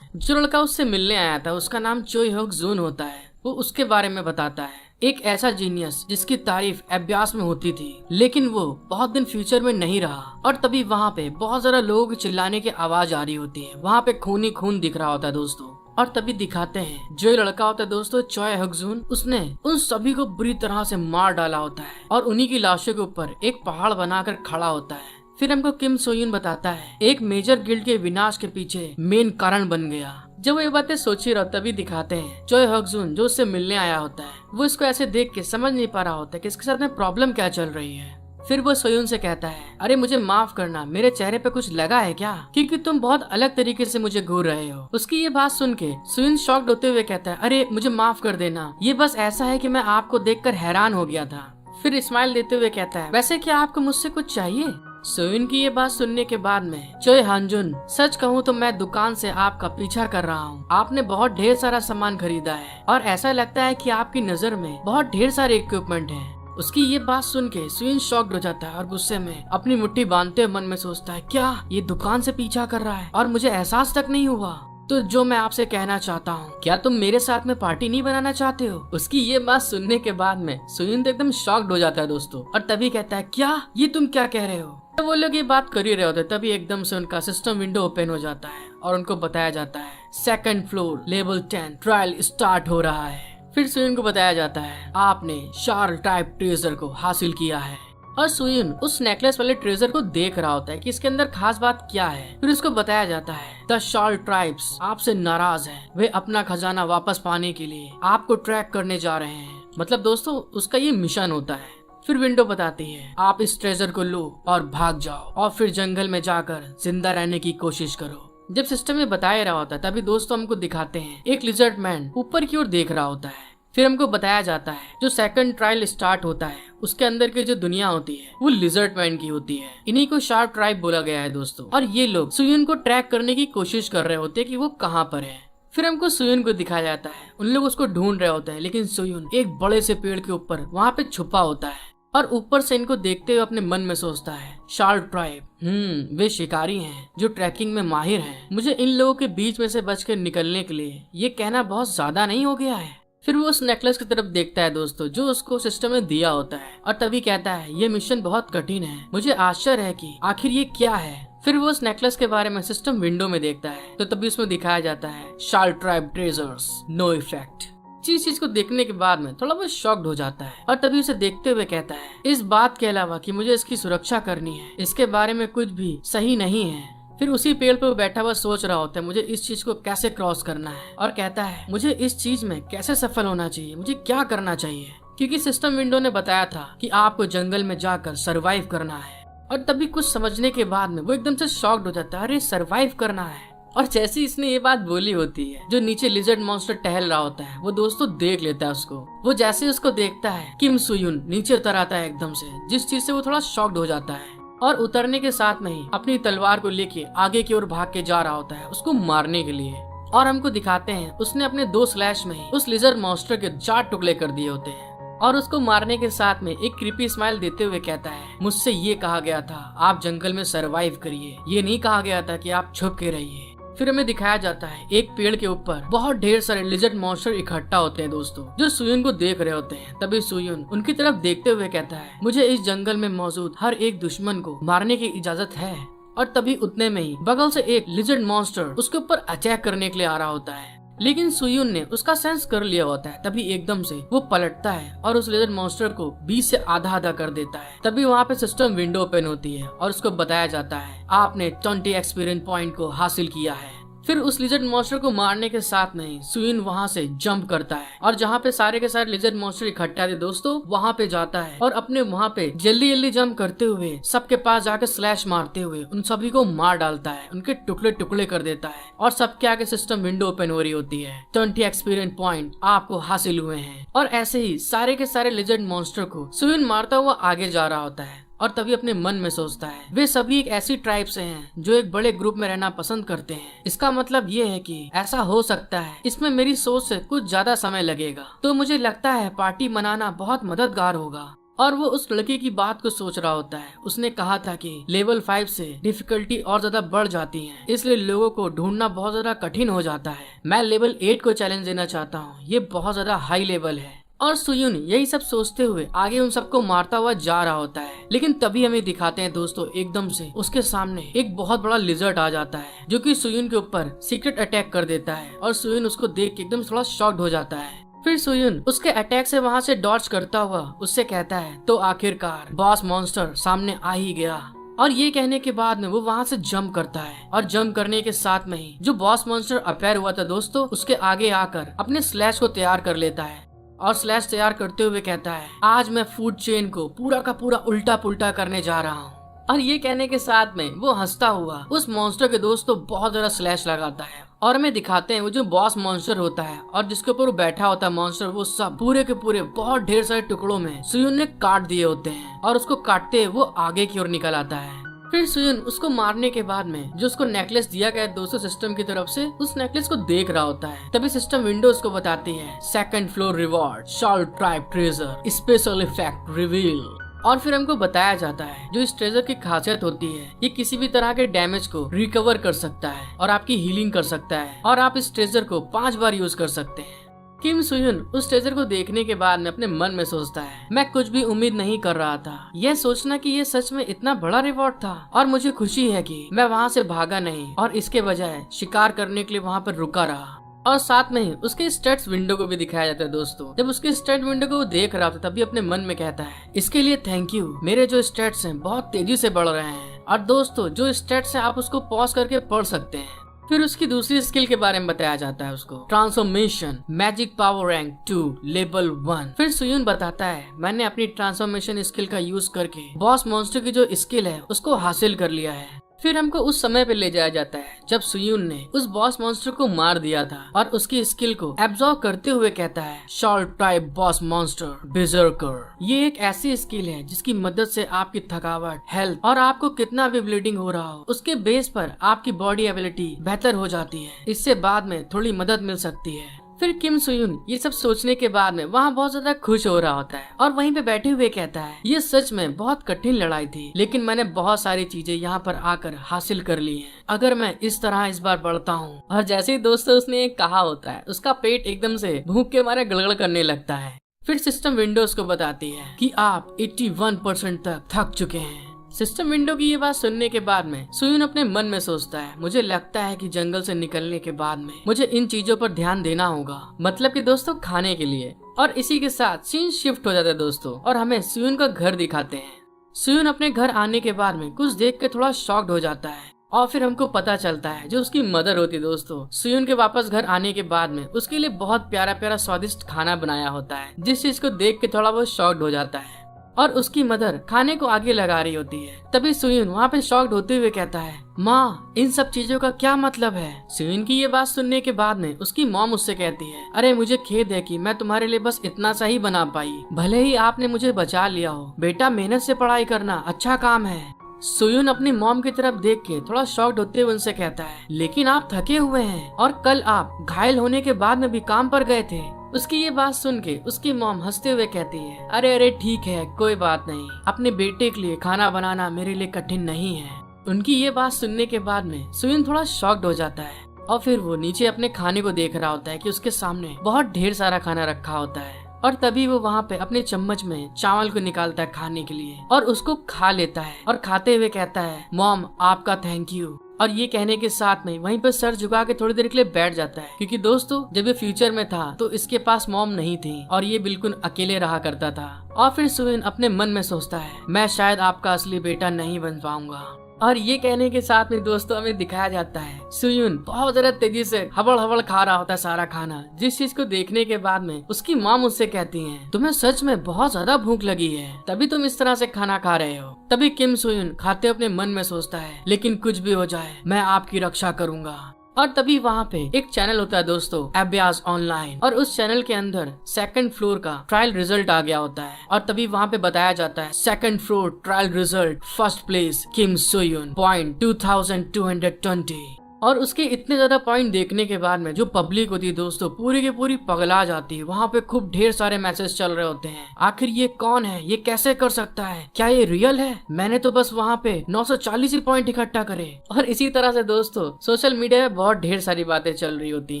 जो लड़का उससे मिलने आया था उसका नाम चोई हॉक जून होता है। वो उसके बारे में बताता है, एक ऐसा जीनियस जिसकी तारीफ अभ्यास में होती थी, लेकिन वो बहुत दिन फ्यूचर में नहीं रहा। और तभी वहाँ पे बहुत सारा लोगों के चिल्लाने की आवाज आ रही होती है। वहाँ पे खून ही खून दिख रहा होता है दोस्तों। और तभी दिखाते हैं जो लड़का होता है दोस्तों चोई हॉक जून, उसने उन सभी को बुरी तरह से मार डाला होता है और उन्हीं की लाशों के ऊपर एक पहाड़ बनाकर खड़ा होता है। फिर हमको किम सोयून बताता है, एक मेजर गिल्ड के विनाश के पीछे मेन कारण बन गया। जब वो ये बातें सोच ही रहा तभी दिखाते हैं चोई हॉक जून जो उससे मिलने आया होता है, वो इसको ऐसे देख के समझ नहीं पा रहा होता कि इसके साथ में प्रॉब्लम क्या चल रही है। फिर वो सोयून से कहता है, अरे मुझे माफ करना, मेरे चेहरे पे कुछ लगा है क्या? क्योंकि तुम बहुत अलग तरीके से मुझे घूर रहे हो। उसकी ये बात सुन के सोयून शॉक्ड होते हुए कहता है, अरे मुझे माफ कर देना, ये बस ऐसा है कि मैं आपको देखकर हैरान हो गया था। फिर स्माइल देते हुए कहता है, वैसे क्या आपको मुझसे कुछ चाहिए? सोयून की ये बात सुनने के बाद में चोई हांजुन, सच कहूँ तो मैं दुकान से आपका पीछा कर रहा हूँ। आपने बहुत ढेर सारा सामान खरीदा है और ऐसा लगता है कि आपकी नजर में बहुत ढेर सारे इक्विपमेंट हैं। उसकी ये बात सुन के सोयून शॉक्ड हो जाता है और गुस्से में अपनी मुट्ठी बांधते हुए मन में सोचता है, क्या ये दुकान से पीछा कर रहा है और मुझे एहसास तक नहीं हुआ? तो जो मैं आपसे कहना चाहता हूँ, क्या तुम मेरे साथ में पार्टी नहीं बनाना चाहते हो? उसकी ये बात सुनने के बाद में सोयून तो एकदम शॉक्ड हो जाता है दोस्तों और तभी कहता है, क्या ये तुम क्या कह रहे हो? तो वो लोग ये बात कर ही रहे होते तभी एकदम से उनका सिस्टम विंडो ओपन हो जाता है और उनको बताया जाता है second floor level 10 trial start हो रहा है। फिर सुयुन को बताया जाता है आपने शार्ल टाइप ट्रेजर को हासिल किया है। और सुयुन उस नेकलेस वाले ट्रेजर को देख रहा होता है कि इसके अंदर खास बात क्या है। फिर उसको बताया जाता है द शार्ल ट्राइब्स आपसे नाराज है, वे अपना खजाना वापस पाने के लिए आपको ट्रैक करने जा रहे हैं। मतलब दोस्तों उसका ये मिशन होता है। फिर विंडो बताती है आप इस ट्रेजर को लो और भाग जाओ और फिर जंगल में जाकर जिंदा रहने की कोशिश करो। जब सिस्टम में बताया रहा होता है तभी दोस्तों हमको दिखाते हैं एक लिजर्ड मैन ऊपर की ओर देख रहा होता है। फिर हमको बताया जाता है जो सेकंड ट्रायल स्टार्ट होता है उसके अंदर की जो दुनिया होती है वो लिजर्ड मैन की होती है। इन्हीं को शार्प ट्राइब बोला गया है दोस्तों। और ये लोग सुयुन को ट्रैक करने की कोशिश कर रहे होते हैं कि वो कहाँ पर है। फिर हमको सुयुन को दिखाया जाता है उन लोग उसको ढूंढ रहे होते हैं लेकिन सुयुन एक बड़े से पेड़ के ऊपर वहाँ पे छुपा होता है और ऊपर से इनको देखते हुए अपने मन में सोचता है शार्ल ट्राइब वे शिकारी हैं जो ट्रैकिंग में माहिर हैं। मुझे इन लोगों के बीच में से बच कर निकलने के लिए ये कहना बहुत ज्यादा नहीं हो गया है। फिर वो उस नेकलेस की तरफ देखता है दोस्तों जो उसको सिस्टम में दिया होता है और तभी कहता है ये मिशन बहुत कठिन है, मुझे आश्चर्य है कि आखिर ये क्या है। फिर वो उस नेकलेस के बारे में सिस्टम विंडो में देखता है तो तभी उसमें दिखाया जाता है शार्ल ट्राइब ट्रेजर्स नो इफेक्ट। इस चीज को देखने के बाद में थोड़ा बहुत शॉक्ड हो जाता है और तभी उसे देखते हुए कहता है इस बात के अलावा कि मुझे इसकी सुरक्षा करनी है इसके बारे में कुछ भी सही नहीं है। फिर उसी पेड़ पर बैठा हुआ सोच रहा होता है मुझे इस चीज को कैसे क्रॉस करना है और कहता है मुझे इस चीज में कैसे सफल होना चाहिए, मुझे क्या करना चाहिए, क्योंकि सिस्टम विंडो ने बताया था कि आपको जंगल में जाकर सरवाइव करना है। और तभी कुछ समझने के बाद में वो एकदम से शॉक्ड हो जाता है अरे सरवाइव करना है। और जैसे इसने ये बात बोली होती है जो नीचे लिजर्ड मॉन्स्टर टहल रहा होता है वो दोस्तों देख लेता है उसको। वो जैसे उसको देखता है किम सुयुन नीचे उतर आता है एकदम से, जिस चीज से वो थोड़ा शॉक्ड हो जाता है और उतरने के साथ में ही अपनी तलवार को लेके आगे की ओर भाग के जा रहा होता है उसको मारने के लिए। और हमको दिखाते हैं उसने अपने 2 स्लैश में ही उस लिजर्ड मॉन्स्टर के 4 टुकड़े कर दिए होते हैं और उसको मारने के साथ में एक क्रीपी स्माइल देते हुए कहता है मुझसे ये कहा गया था आप जंगल में सरवाइव करिए, ये नहीं कहा गया था कि आप छुप के रहिए। फिर हमें दिखाया जाता है एक पेड़ के ऊपर बहुत ढेर सारे लिजर्ड मॉन्स्टर इकट्ठा होते हैं दोस्तों जो सुयुन को देख रहे होते हैं। तभी सुयुन उनकी तरफ देखते हुए कहता है मुझे इस जंगल में मौजूद हर एक दुश्मन को मारने की इजाजत है। और तभी उतने में ही बगल से एक लिजर्ड मॉन्स्टर उसके ऊपर अटैक करने के लिए आ रहा होता है लेकिन सुयुन ने उसका सेंस कर लिया होता है। तभी एकदम से वो पलटता है और उस लिजर्ड मॉन्स्टर को 20 से आधा कर देता है। तभी वहाँ पे सिस्टम विंडो ओपन होती है और उसको बताया जाता है आपने 20 एक्सपीरियंस पॉइंट को हासिल किया है। फिर उस लिजर्ड मॉन्स्टर को मारने के साथ में ही सुयुन वहाँ से जंप करता है और जहाँ पे सारे के सारे लिजर्ड मॉन्स्टर इकट्ठा थे दोस्तों वहाँ पे जाता है और अपने वहाँ पे जल्दी जल्दी जंप करते हुए सबके पास जाके स्लैश मारते हुए उन सभी को मार डालता है, उनके टुकड़े टुकड़े कर देता है और सबके आगे सिस्टम विंडो ओपन हो रही होती है। 20 एक्सपीरियंस पॉइंट आपको हासिल हुए हैं। और ऐसे ही सारे के सारे लिजर्ड मॉन्स्टर को सुयुन मारता हुआ आगे जा रहा होता है और तभी अपने मन में सोचता है वे सभी एक ऐसी ट्राइब से हैं जो एक बड़े ग्रुप में रहना पसंद करते हैं। इसका मतलब ये है कि ऐसा हो सकता है इसमें मेरी सोच से कुछ ज्यादा समय लगेगा, तो मुझे लगता है पार्टी मनाना बहुत मददगार होगा। और वो उस लड़के की बात को सोच रहा होता है। उसने कहा था कि लेवल 5 से डिफिकल्टी और ज्यादा बढ़ जाती है, इसलिए लोगों को ढूंढना बहुत ज्यादा कठिन हो जाता है। मैं लेवल 8 को चैलेंज देना चाहता हूँ, ये बहुत ज्यादा हाई लेवल है। और सुयुन यही सब सोचते हुए आगे उन सबको मारता हुआ जा रहा होता है। लेकिन तभी हमें दिखाते हैं दोस्तों एकदम से उसके सामने एक बहुत बड़ा लिजर्ड आ जाता है जो कि सुयुन के ऊपर सीक्रेट अटैक कर देता है और सुयुन उसको देख के एकदम थोड़ा शॉक्ड हो जाता है। फिर सुयुन उसके अटैक से वहाँ से डॉज करता हुआ उससे कहता है तो आखिरकार बॉस मॉन्स्टर सामने आ ही गया। और ये कहने के बाद में वो वहाँ से जंप करता है और जंप करने के साथ में ही जो बॉस मॉन्स्टर अपेयर हुआ था दोस्तों उसके आगे आकर अपने स्लैश को तैयार कर लेता है और स्लैश तैयार करते हुए कहता है आज मैं फूड चेन को पूरा का पूरा उल्टा पुल्टा करने जा रहा हूँ। और ये कहने के साथ में वो हंसता हुआ उस मॉन्स्टर के दोस्त को बहुत ज्यादा स्लैश लगाता है और हमें दिखाते हैं वो जो बॉस मॉन्स्टर होता है और जिसके ऊपर वो बैठा होता है मॉन्स्टर, वो सब पूरे के पूरे बहुत ढेर सारे टुकड़ों में सुयुन ने काट दिए होते हैं और उसको काटते हुए वो आगे की ओर निकल आता है। फिर सुयुन उसको मारने के बाद में जो उसको नेकलेस दिया गया दोस्तों सिस्टम की तरफ से, उस नेकलेस को देख रहा होता है। तभी सिस्टम विंडो उसको बताती है सेकंड फ्लोर रिवॉर्ड शार्ल tribe treasure special effect reveal. और फिर हमको बताया जाता है जो इस ट्रेजर की खासियत होती है ये किसी भी तरह के डैमेज को रिकवर कर सकता है और आपकी हीलिंग कर सकता है और आप इस ट्रेजर को 5 बार यूज कर सकते हैं। किम सुयुन उस ट्रेजर को देखने के बाद में अपने मन में सोचता है, मैं कुछ भी उम्मीद नहीं कर रहा था। यह सोचना कि ये सच में इतना बड़ा रिवॉर्ड था, और मुझे खुशी है कि मैं वहाँ से भागा नहीं और इसके बजाय शिकार करने के लिए वहाँ पर रुका रहा। और साथ में ही उसके स्टैट्स विंडो को भी दिखाया जाता है दोस्तों। जब उसके स्टैट विंडो को वो देख रहा था तभी अपने मन में कहता है, इसके लिए थैंक यू, मेरे जो स्टैट्स हैं बहुत तेजी से बढ़ रहे हैं। और दोस्तों जो स्टैट्स हैं आप उसको पॉज करके पढ़ सकते हैं। फिर उसकी दूसरी स्किल के बारे में बताया जाता है उसको, transformation magic power rank 2 level 1। फिर सुयुन बताता है, मैंने अपनी ट्रांसफॉर्मेशन स्किल का यूज करके बॉस मॉन्स्टर की जो स्किल है उसको हासिल कर लिया है। फिर हमको उस समय पे ले जाया जाता है जब सुयुन ने उस बॉस मॉन्स्टर को मार दिया था और उसकी स्किल को एब्जॉर्ब करते हुए कहता है, शॉर्ट टाइप बॉस मॉन्स्टर बेर्सर्कर। ये एक ऐसी स्किल है जिसकी मदद से आपकी थकावट, हेल्थ और आपको कितना भी ब्लीडिंग हो रहा हो उसके बेस पर आपकी बॉडी एबिलिटी बेहतर हो जाती है। इससे बाद में थोड़ी मदद मिल सकती है। फिर किम सुयुन ये सब सोचने के बाद में वहाँ बहुत ज्यादा खुश हो रहा होता है और वहीं पे बैठे हुए कहता है, ये सच में बहुत कठिन लड़ाई थी, लेकिन मैंने बहुत सारी चीजें यहाँ पर आकर हासिल कर ली हैं। अगर मैं इस तरह इस बार बढ़ता हूँ। और जैसे ही दोस्तों उसने एक कहा होता है, उसका पेट एकदम से भूख के मारे गड़गड़ करने लगता है। फिर सिस्टम विंडोज को बताती है कि आप 81% तक थक चुके हैं। सिस्टम विंडो की ये बात सुनने के बाद में सुयुन अपने मन में सोचता है, मुझे लगता है कि जंगल से निकलने के बाद में मुझे इन चीजों पर ध्यान देना होगा, मतलब कि दोस्तों खाने के लिए। और इसी के साथ सीन शिफ्ट हो जाता है दोस्तों और हमें सुयुन का घर दिखाते हैं। सुयुन अपने घर आने के बाद में कुछ देख के थोड़ा शॉक्ड हो जाता है और फिर हमको पता चलता है जो उसकी मदर होती है दोस्तों, सुयुन के वापस घर आने के बाद में उसके लिए बहुत प्यारा प्यारा स्वादिष्ट खाना बनाया होता है, जिस चीज को देख के थोड़ा बहुत शॉक्ड हो जाता है। और उसकी मदर खाने को आगे लगा रही होती है। तभी सुयुन वहाँ पे शॉक्ड होते हुए कहता है, माँ इन सब चीजों का क्या मतलब है। सुयुन की ये बात सुनने के बाद में उसकी मॉम उससे कहती है, अरे मुझे खेद है कि मैं तुम्हारे लिए बस इतना सा ही बना पाई, भले ही आपने मुझे बचा लिया हो, बेटा मेहनत से पढ़ाई करना अच्छा काम है। सुयुन अपनी मॉम की तरफ देख के थोड़ा शॉक्ड होते हुए उनसे कहता है, लेकिन आप थके हुए हैं और कल आप घायल होने के बाद में भी काम पर गए थे। उसकी ये बात सुन के उसकी मॉम हंसते हुए कहती है, अरे अरे ठीक है कोई बात नहीं, अपने बेटे के लिए खाना बनाना मेरे लिए कठिन नहीं है। उनकी ये बात सुनने के बाद में सुयुन थोड़ा शॉक्ड हो जाता है और फिर वो नीचे अपने खाने को देख रहा होता है कि उसके सामने बहुत ढेर सारा खाना रखा होता है। और तभी वो वहाँ पे अपने चम्मच में चावल को निकालता है खाने के लिए और उसको खा लेता है और खाते हुए कहता है, मॉम आपका थैंक यू। और ये कहने के साथ में वहीं पर सर झुका के थोड़ी देर के लिए बैठ जाता है, क्योंकि दोस्तों जब ये फ्यूचर में था तो इसके पास मॉम नहीं थी और ये बिल्कुल अकेले रहा करता था। और फिर सुयुन अपने मन में सोचता है, मैं शायद आपका असली बेटा नहीं बन पाऊंगा। और ये कहने के साथ में दोस्तों हमें दिखाया जाता है सुयुन बहुत ज्यादा तेजी से हबड़ हबड़ खा रहा होता है सारा खाना, जिस चीज को देखने के बाद में उसकी माँ मुझसे कहती है, तुम्हें सच में बहुत ज्यादा भूख लगी है तभी तुम इस तरह से खाना खा रहे हो। तभी किम सुयुन खाते अपने मन में सोचता है, लेकिन कुछ भी हो जाए मैं आपकी रक्षा करूंगा। और तभी वहाँ पे एक चैनल होता है दोस्तों, अभ्यास ऑनलाइन, और उस चैनल के अंदर सेकंड फ्लोर का ट्रायल रिजल्ट आ गया होता है। और तभी वहाँ पे बताया जाता है, second floor trial result first place Kim Suyun point 2220। और उसके इतने ज्यादा पॉइंट देखने के बाद में जो पब्लिक होती है दोस्तों पूरी की पूरी पगला जाती है। वहाँ पे खूब ढेर सारे मैसेज चल रहे होते हैं, आखिर ये कौन है, ये कैसे कर सकता है, क्या ये रियल है, मैंने तो बस वहाँ पे 940 ही पॉइंट इकट्ठा करे। और इसी तरह से दोस्तों सोशल मीडिया में बहुत ढेर सारी बातें चल रही होती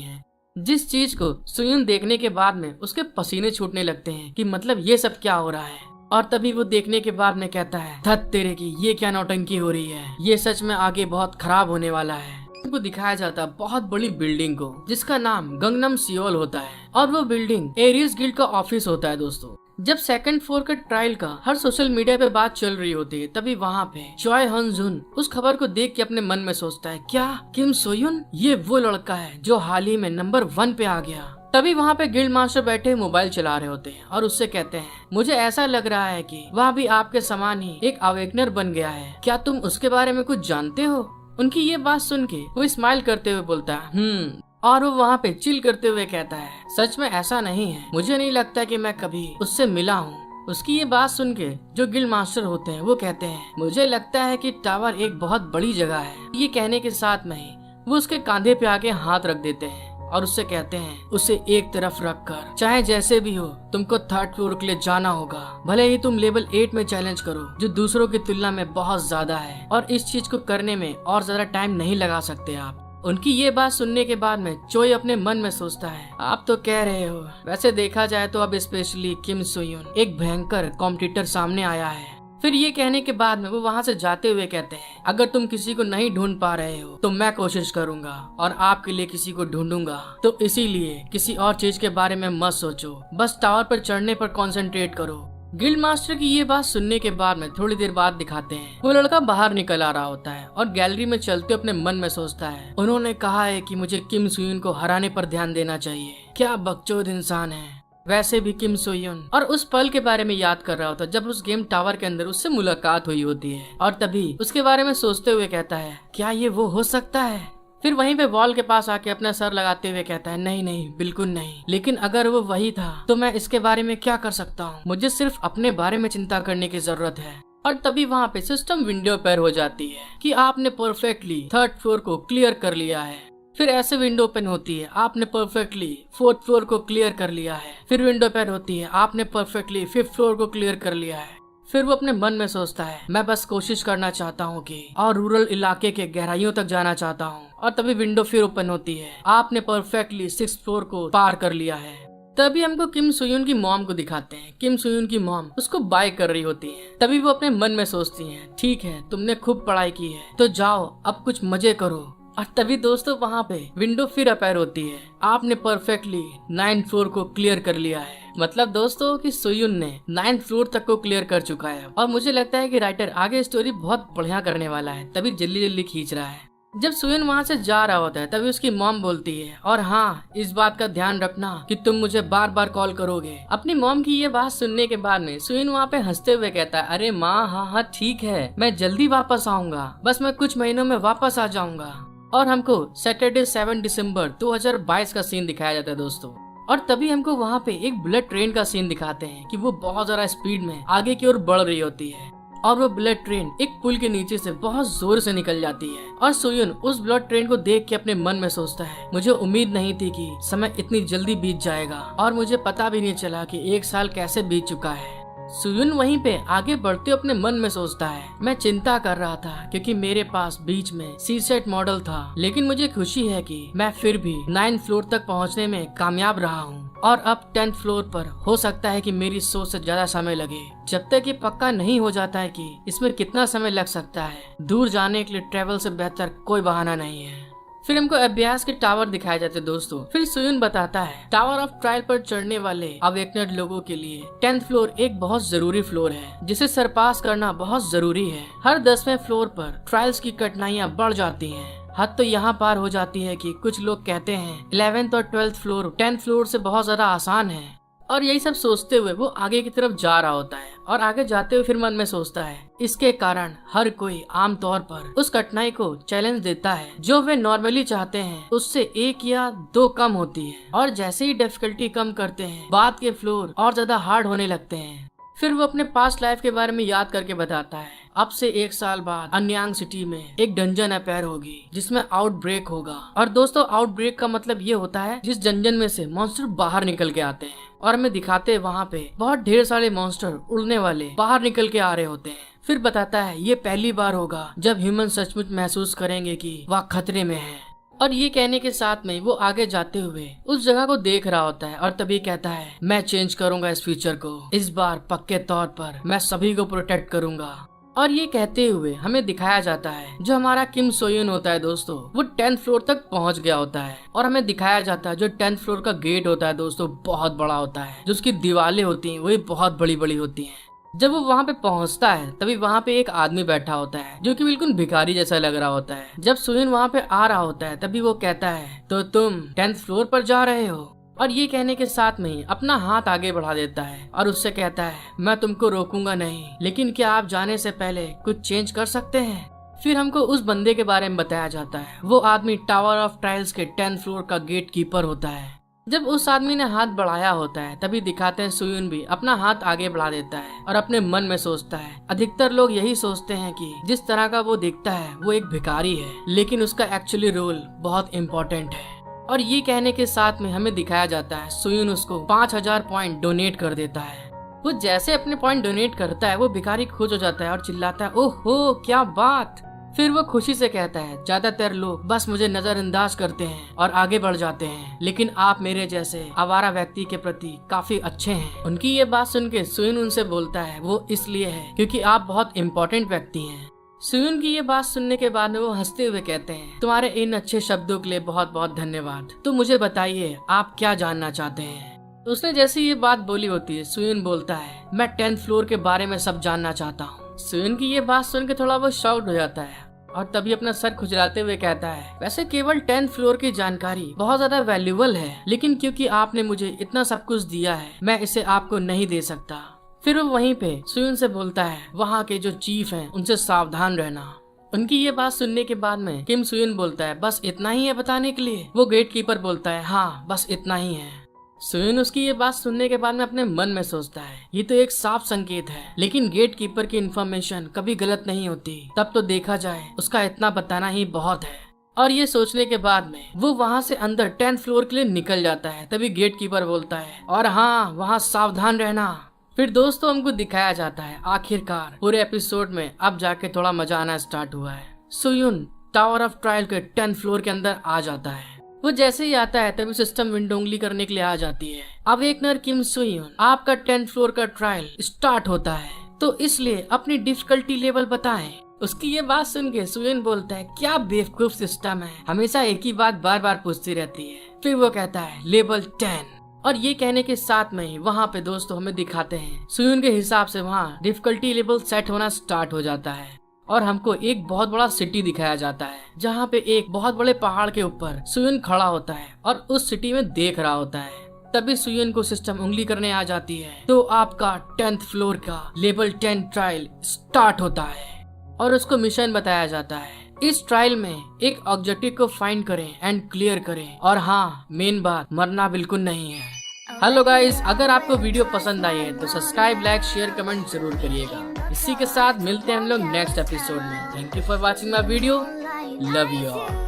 है, जिस चीज को सुयुन देखने के बाद में उसके पसीने छूटने लगते हैं कि मतलब ये सब क्या हो रहा है। और तभी वो देखने के बाद में कहता है, धत तेरे की, ये क्या नौटंकी हो रही है, ये सच में आगे बहुत खराब होने वाला है। को दिखाया जाता है बहुत बड़ी बिल्डिंग को, जिसका नाम गंगनम सियोल होता है और वो बिल्डिंग एरियस गिल्ड का ऑफिस होता है दोस्तों। जब सेकंड फ्लोर के ट्रायल का हर सोशल मीडिया पे बात चल रही होती है तभी वहाँ पे चॉय हन जुन उस खबर को देख के अपने मन में सोचता है, क्या किम सोयुन ये वो लड़का है जो हाल ही में नंबर 1 पे आ गया। तभी वहाँ पे गिल्ड मास्टर बैठे मोबाइल चला रहे होते हैं और उससे कहते हैं, मुझे ऐसा लग रहा है कि वह भी आपके समान ही एक अवेकनर बन गया है, क्या तुम उसके बारे में कुछ जानते हो। उनकी ये बात सुन के वो स्माइल करते हुए बोलता है और वो वहाँ पे चिल करते हुए कहता है, सच में ऐसा नहीं है, मुझे नहीं लगता कि मैं कभी उससे मिला हूँ। उसकी ये बात सुन के जो गिल्ड मास्टर होते हैं वो कहते हैं, मुझे लगता है कि टावर एक बहुत बड़ी जगह है। ये कहने के साथ में ही वो उसके कंधे पे आके हाथ रख देते हैं और उससे कहते हैं, उसे एक तरफ रखकर चाहे जैसे भी हो तुमको 3rd फ्लोर के लिए जाना होगा, भले ही तुम लेवल 8 में चैलेंज करो जो दूसरों की तुलना में बहुत ज्यादा है और इस चीज को करने में और ज्यादा टाइम नहीं लगा सकते आप। उनकी ये बात सुनने के बाद में चोई अपने मन में सोचता है, आप तो कह रहे हो, वैसे देखा जाए तो अब स्पेशली किम सोयून एक भयंकर कॉम्पिटिटर सामने आया है। फिर ये कहने के बाद में वो वहाँ से जाते हुए कहते हैं, अगर तुम किसी को नहीं ढूंढ पा रहे हो तो मैं कोशिश करूंगा और आपके लिए किसी को ढूंढूंगा, तो इसीलिए किसी और चीज के बारे में मत सोचो, बस टावर पर चढ़ने पर कंसंट्रेट करो। गिल्ड मास्टर की ये बात सुनने के बाद में थोड़ी देर बाद दिखाते हैं वो लड़का बाहर निकल आ रहा होता है और गैलरी में चलते अपने मन में सोचता है, उन्होंने कहा है कि मुझे किम सोयून को हराने पर ध्यान देना चाहिए, क्या बकचोद इंसान है। वैसे भी किम सोयून और उस पल के बारे में याद कर रहा होता है जब उस गेम टावर के अंदर उससे मुलाकात हुई होती है और तभी उसके बारे में सोचते हुए कहता है, क्या ये वो हो सकता है। फिर वहीं पे वॉल के पास आके अपना सर लगाते हुए कहता है, नहीं नहीं बिल्कुल नहीं, लेकिन अगर वो वही था तो मैं इसके बारे में क्या कर सकता हूँ, मुझे सिर्फ अपने बारे में चिंता करने की जरूरत है। और तभी वहाँ पे सिस्टम विंडो पर हो जाती है कि आपने परफेक्टली 3rd फ्लोर को क्लियर कर लिया है। फिर ऐसे विंडो ओपन होती है, आपने परफेक्टली 4th फ्लोर को क्लियर कर लिया है। फिर विंडो ओपन होती है, आपने परफेक्टली 5th फ्लोर को क्लियर कर लिया है। फिर वो अपने मन में सोचता है, मैं बस कोशिश करना चाहता हूँ कि और रूरल इलाके के गहराइयों तक जाना चाहता हूँ। और तभी विंडो फिर ओपन होती है, आपने परफेक्टली 6th फ्लोर को पार कर लिया है। तभी हमको किम सोयून की मॉम को दिखाते हैं। किम सोयून की मॉम उसको बाय कर रही होती है। तभी वो अपने मन में सोचती हैं, ठीक है तुमने खूब पढ़ाई की है तो जाओ अब कुछ मजे करो। और तभी दोस्तों वहाँ पे विंडो फिर अपीयर होती है, आपने परफेक्टली 9th फ्लोर को क्लियर कर लिया है। मतलब दोस्तों कि सोयून ने 9th फ्लोर तक को क्लियर कर चुका है और मुझे लगता है कि राइटर आगे स्टोरी बहुत बढ़िया करने वाला है, तभी जल्दी जल्दी खींच रहा है। जब सोयून वहाँ से जा रहा होता है तभी उसकी मॉम बोलती है, और हाँ इस बात का ध्यान रखना कि तुम मुझे बार बार कॉल करोगे। अपनी मॉम की ये बात सुनने के बाद में सोयून वहाँ पे हंसते हुए कहता है, अरे माँ हाँ ठीक है, मैं जल्दी वापस आऊंगा, बस मैं कुछ महीनों में वापस आ जाऊंगा। और हमको सैटरडे 7 दिसंबर 2022 का सीन दिखाया जाता है दोस्तों। और तभी हमको वहाँ पे एक बुलेट ट्रेन का सीन दिखाते हैं कि वो बहुत ज्यादा स्पीड में आगे की ओर बढ़ रही होती है और वो बुलेट ट्रेन एक पुल के नीचे से बहुत जोर से निकल जाती है। और सोयून उस बुलेट ट्रेन को देख के अपने मन में सोचता है, मुझे उम्मीद नहीं थी कि समय इतनी जल्दी बीत जाएगा और मुझे पता भी नहीं चला कि 1 साल कैसे बीत चुका है। सोयून वहीं पे आगे बढ़ते अपने मन में सोचता है, मैं चिंता कर रहा था क्योंकि मेरे पास बीच में सीसेट मॉडल था, लेकिन मुझे खुशी है कि मैं फिर भी 9th फ्लोर तक पहुंचने में कामयाब रहा हूं और अब 10th फ्लोर पर हो सकता है कि मेरी सोच से ज्यादा समय लगे। जब तक ये पक्का नहीं हो जाता है कि इसमें कितना समय लग सकता है, दूर जाने के लिए ट्रेवल से बेहतर कोई बहाना नहीं है। फिर हमको अभ्यास के टावर दिखाए जाते दोस्तों। फिर सोयून बताता है, टावर ऑफ ट्रायल पर चढ़ने वाले अवेकनेड लोगों के लिए 10th फ्लोर एक बहुत जरूरी फ्लोर है जिसे सरपास करना बहुत जरूरी है। हर 10वें फ्लोर पर ट्रायल्स की कठिनाइयाँ बढ़ जाती हैं। हद तो यहाँ पार हो जाती है कि कुछ लोग कहते हैं 11th और 12th फ्लोर 10th फ्लोर से बहुत ज्यादा आसान है। और यही सब सोचते हुए वो आगे की तरफ जा रहा होता है और आगे जाते हुए फिर मन में सोचता है, इसके कारण हर कोई आमतौर पर उस कठिनाई को चैलेंज देता है जो वे नॉर्मली चाहते हैं उससे 1 या 2 कम होती है, और जैसे ही डिफिकल्टी कम करते हैं बाद के फ्लोर और ज्यादा हार्ड होने लगते हैं। फिर वो अपने पास्ट लाइफ के बारे में याद करके बताता है, अब से 1 साल बाद अन्यांग सिटी में एक डंजन अपीयर होगी जिसमें आउटब्रेक होगा। और दोस्तों आउटब्रेक का मतलब ये होता है जिस डंजन में से मॉन्स्टर बाहर निकल के आते हैं, और हमें दिखाते हैं वहाँ पे बहुत ढेर सारे मॉन्स्टर उड़ने वाले बाहर निकल के आ रहे होते हैं। फिर बताता है ये पहली बार होगा जब ह्यूमन सचमुच महसूस करेंगे कि वह खतरे में है। और ये कहने के साथ में वो आगे जाते हुए उस जगह को देख रहा होता है और तभी कहता है, मैं चेंज करूंगा इस फ्यूचर को, इस बार पक्के तौर पर मैं सभी को प्रोटेक्ट करूंगा। और ये कहते हुए हमें दिखाया जाता है जो हमारा किम सोयून होता है दोस्तों, वो 10th फ्लोर तक पहुंच गया होता है। और हमें दिखाया जाता है जो 10th फ्लोर का गेट होता है दोस्तों बहुत बड़ा होता है, जो उसकी दीवारें होती हैं वही बहुत बड़ी बड़ी होती हैं। जब वो वहाँ पे पहुँचता है तभी वहाँ पे एक आदमी बैठा होता है जो कि बिल्कुल भिखारी जैसा लग रहा होता है। जब सोयून वहाँ पे आ रहा होता है तभी वो कहता है, तो तुम 10th फ्लोर पर जा रहे हो? और ये कहने के साथ में ही अपना हाथ आगे बढ़ा देता है और उससे कहता है, मैं तुमको रोकूंगा नहीं, लेकिन क्या आप जाने से पहले कुछ चेंज कर सकते हैं? फिर हमको उस बंदे के बारे में बताया जाता है। वो आदमी टावर ऑफ ट्रायल्स के 10th फ्लोर का गेट कीपर होता है। जब उस आदमी ने हाथ बढ़ाया होता है तभी दिखाते हैं सोयून भी अपना हाथ आगे बढ़ा देता है और अपने मन में सोचता है, अधिकतर लोग यही सोचते हैं कि जिस तरह का वो दिखता है वो एक भिखारी है, लेकिन उसका एक्चुअली रोल बहुत इम्पोर्टेंट है। और ये कहने के साथ में हमें दिखाया जाता है सोयून उसको 5000 पॉइंट डोनेट कर देता है। वो जैसे अपने पॉइंट डोनेट करता है वो भिखारी खुश हो जाता है और चिल्लाता है, ओहो क्या बात। फिर वो खुशी से कहता है, ज्यादातर लोग बस मुझे नजरअंदाज करते हैं और आगे बढ़ जाते हैं, लेकिन आप मेरे जैसे आवारा व्यक्ति के प्रति काफी अच्छे हैं। उनकी ये बात सुन के सुइन उनसे बोलता है, वो इसलिए है क्योंकि आप बहुत इम्पोर्टेंट व्यक्ति हैं। सुइन की ये बात सुनने के बाद में वो हंसते हुए कहते हैं, तुम्हारे इन अच्छे शब्दों के लिए बहुत बहुत धन्यवाद। तो मुझे बताइए आप क्या जानना चाहते हैं। तो उसने जैसे ये बात बोली होती है, सुइन बोलता है, मैं 10th फ्लोर के बारे में सब जानना चाहता हूँ। सुइन की ये बात सुन के थोड़ा बहुत शॉक्ड हो जाता है और तभी अपना सर खुजलाते हुए कहता है, वैसे केवल 10th फ्लोर की जानकारी बहुत ज्यादा वैल्यूएबल है, लेकिन क्योंकि आपने मुझे इतना सब कुछ दिया है मैं इसे आपको नहीं दे सकता। फिर वो वहीं पे सुइन से बोलता है, वहाँ के जो चीफ हैं उनसे सावधान रहना। उनकी ये बात सुनने के बाद में किम सुइन बोलता है, बस इतना ही है बताने के लिए। वो गेट कीपर बोलता है, हाँ बस इतना ही है। सुइन उसकी ये बात सुनने के बाद में अपने मन में सोचता है, ये तो एक साफ संकेत है, लेकिन गेट कीपर की इन्फॉर्मेशन कभी गलत नहीं होती, तब तो देखा जाए उसका इतना बताना ही बहुत है। और ये सोचने के बाद में वो वहाँ से अंदर 10th फ्लोर के लिए निकल जाता है। तभी गेट कीपर बोलता है, और हाँ वहाँ सावधान रहना। फिर दोस्तों हमको दिखाया जाता है आखिरकार पूरे एपिसोड में अब जाके थोड़ा मजा आना स्टार्ट हुआ है। सुयुन टावर ऑफ ट्रायल के 10th फ्लोर के अंदर आ जाता है। वो जैसे ही आता है तभी सिस्टम विंडो उंगली करने के लिए आ जाती है। अब एक नर किम सुयुन, आपका 10th फ्लोर का ट्रायल स्टार्ट होता है, तो इसलिए अपनी डिफिकल्टी लेवल बताएं। उसकी ये बात सुन के सुयुन बोलता है, क्या बेवकूफ सिस्टम है, हमेशा एक ही बात बार बार पूछती रहती है। फिर वो कहता है लेवल 10। और ये कहने के साथ में ही वहाँ पे दोस्तों हमें दिखाते हैं सुयुन के हिसाब से वहाँ डिफिकल्टी लेवल सेट होना स्टार्ट हो जाता है और हमको एक बहुत बड़ा सिटी दिखाया जाता है, जहाँ पे एक बहुत बड़े पहाड़ के ऊपर सुयुन खड़ा होता है और उस सिटी में देख रहा होता है। तभी सुयुन को सिस्टम उंगली करने आ जाती है, तो आपका 10th फ्लोर का लेवल 10 ट्रायल स्टार्ट होता है और उसको मिशन बताया जाता है। इस ट्रायल में एक ऑब्जेक्टिव को फाइंड करें एंड क्लियर करें, और हाँ मेन बात, मरना बिल्कुल नहीं है। हेलो गाइस, अगर आपको वीडियो पसंद आई है तो सब्सक्राइब, लाइक, शेयर, कमेंट जरूर करिएगा। इसी के साथ मिलते हैं हम लोग नेक्स्ट एपिसोड में। Thank you for watching my video, love you all.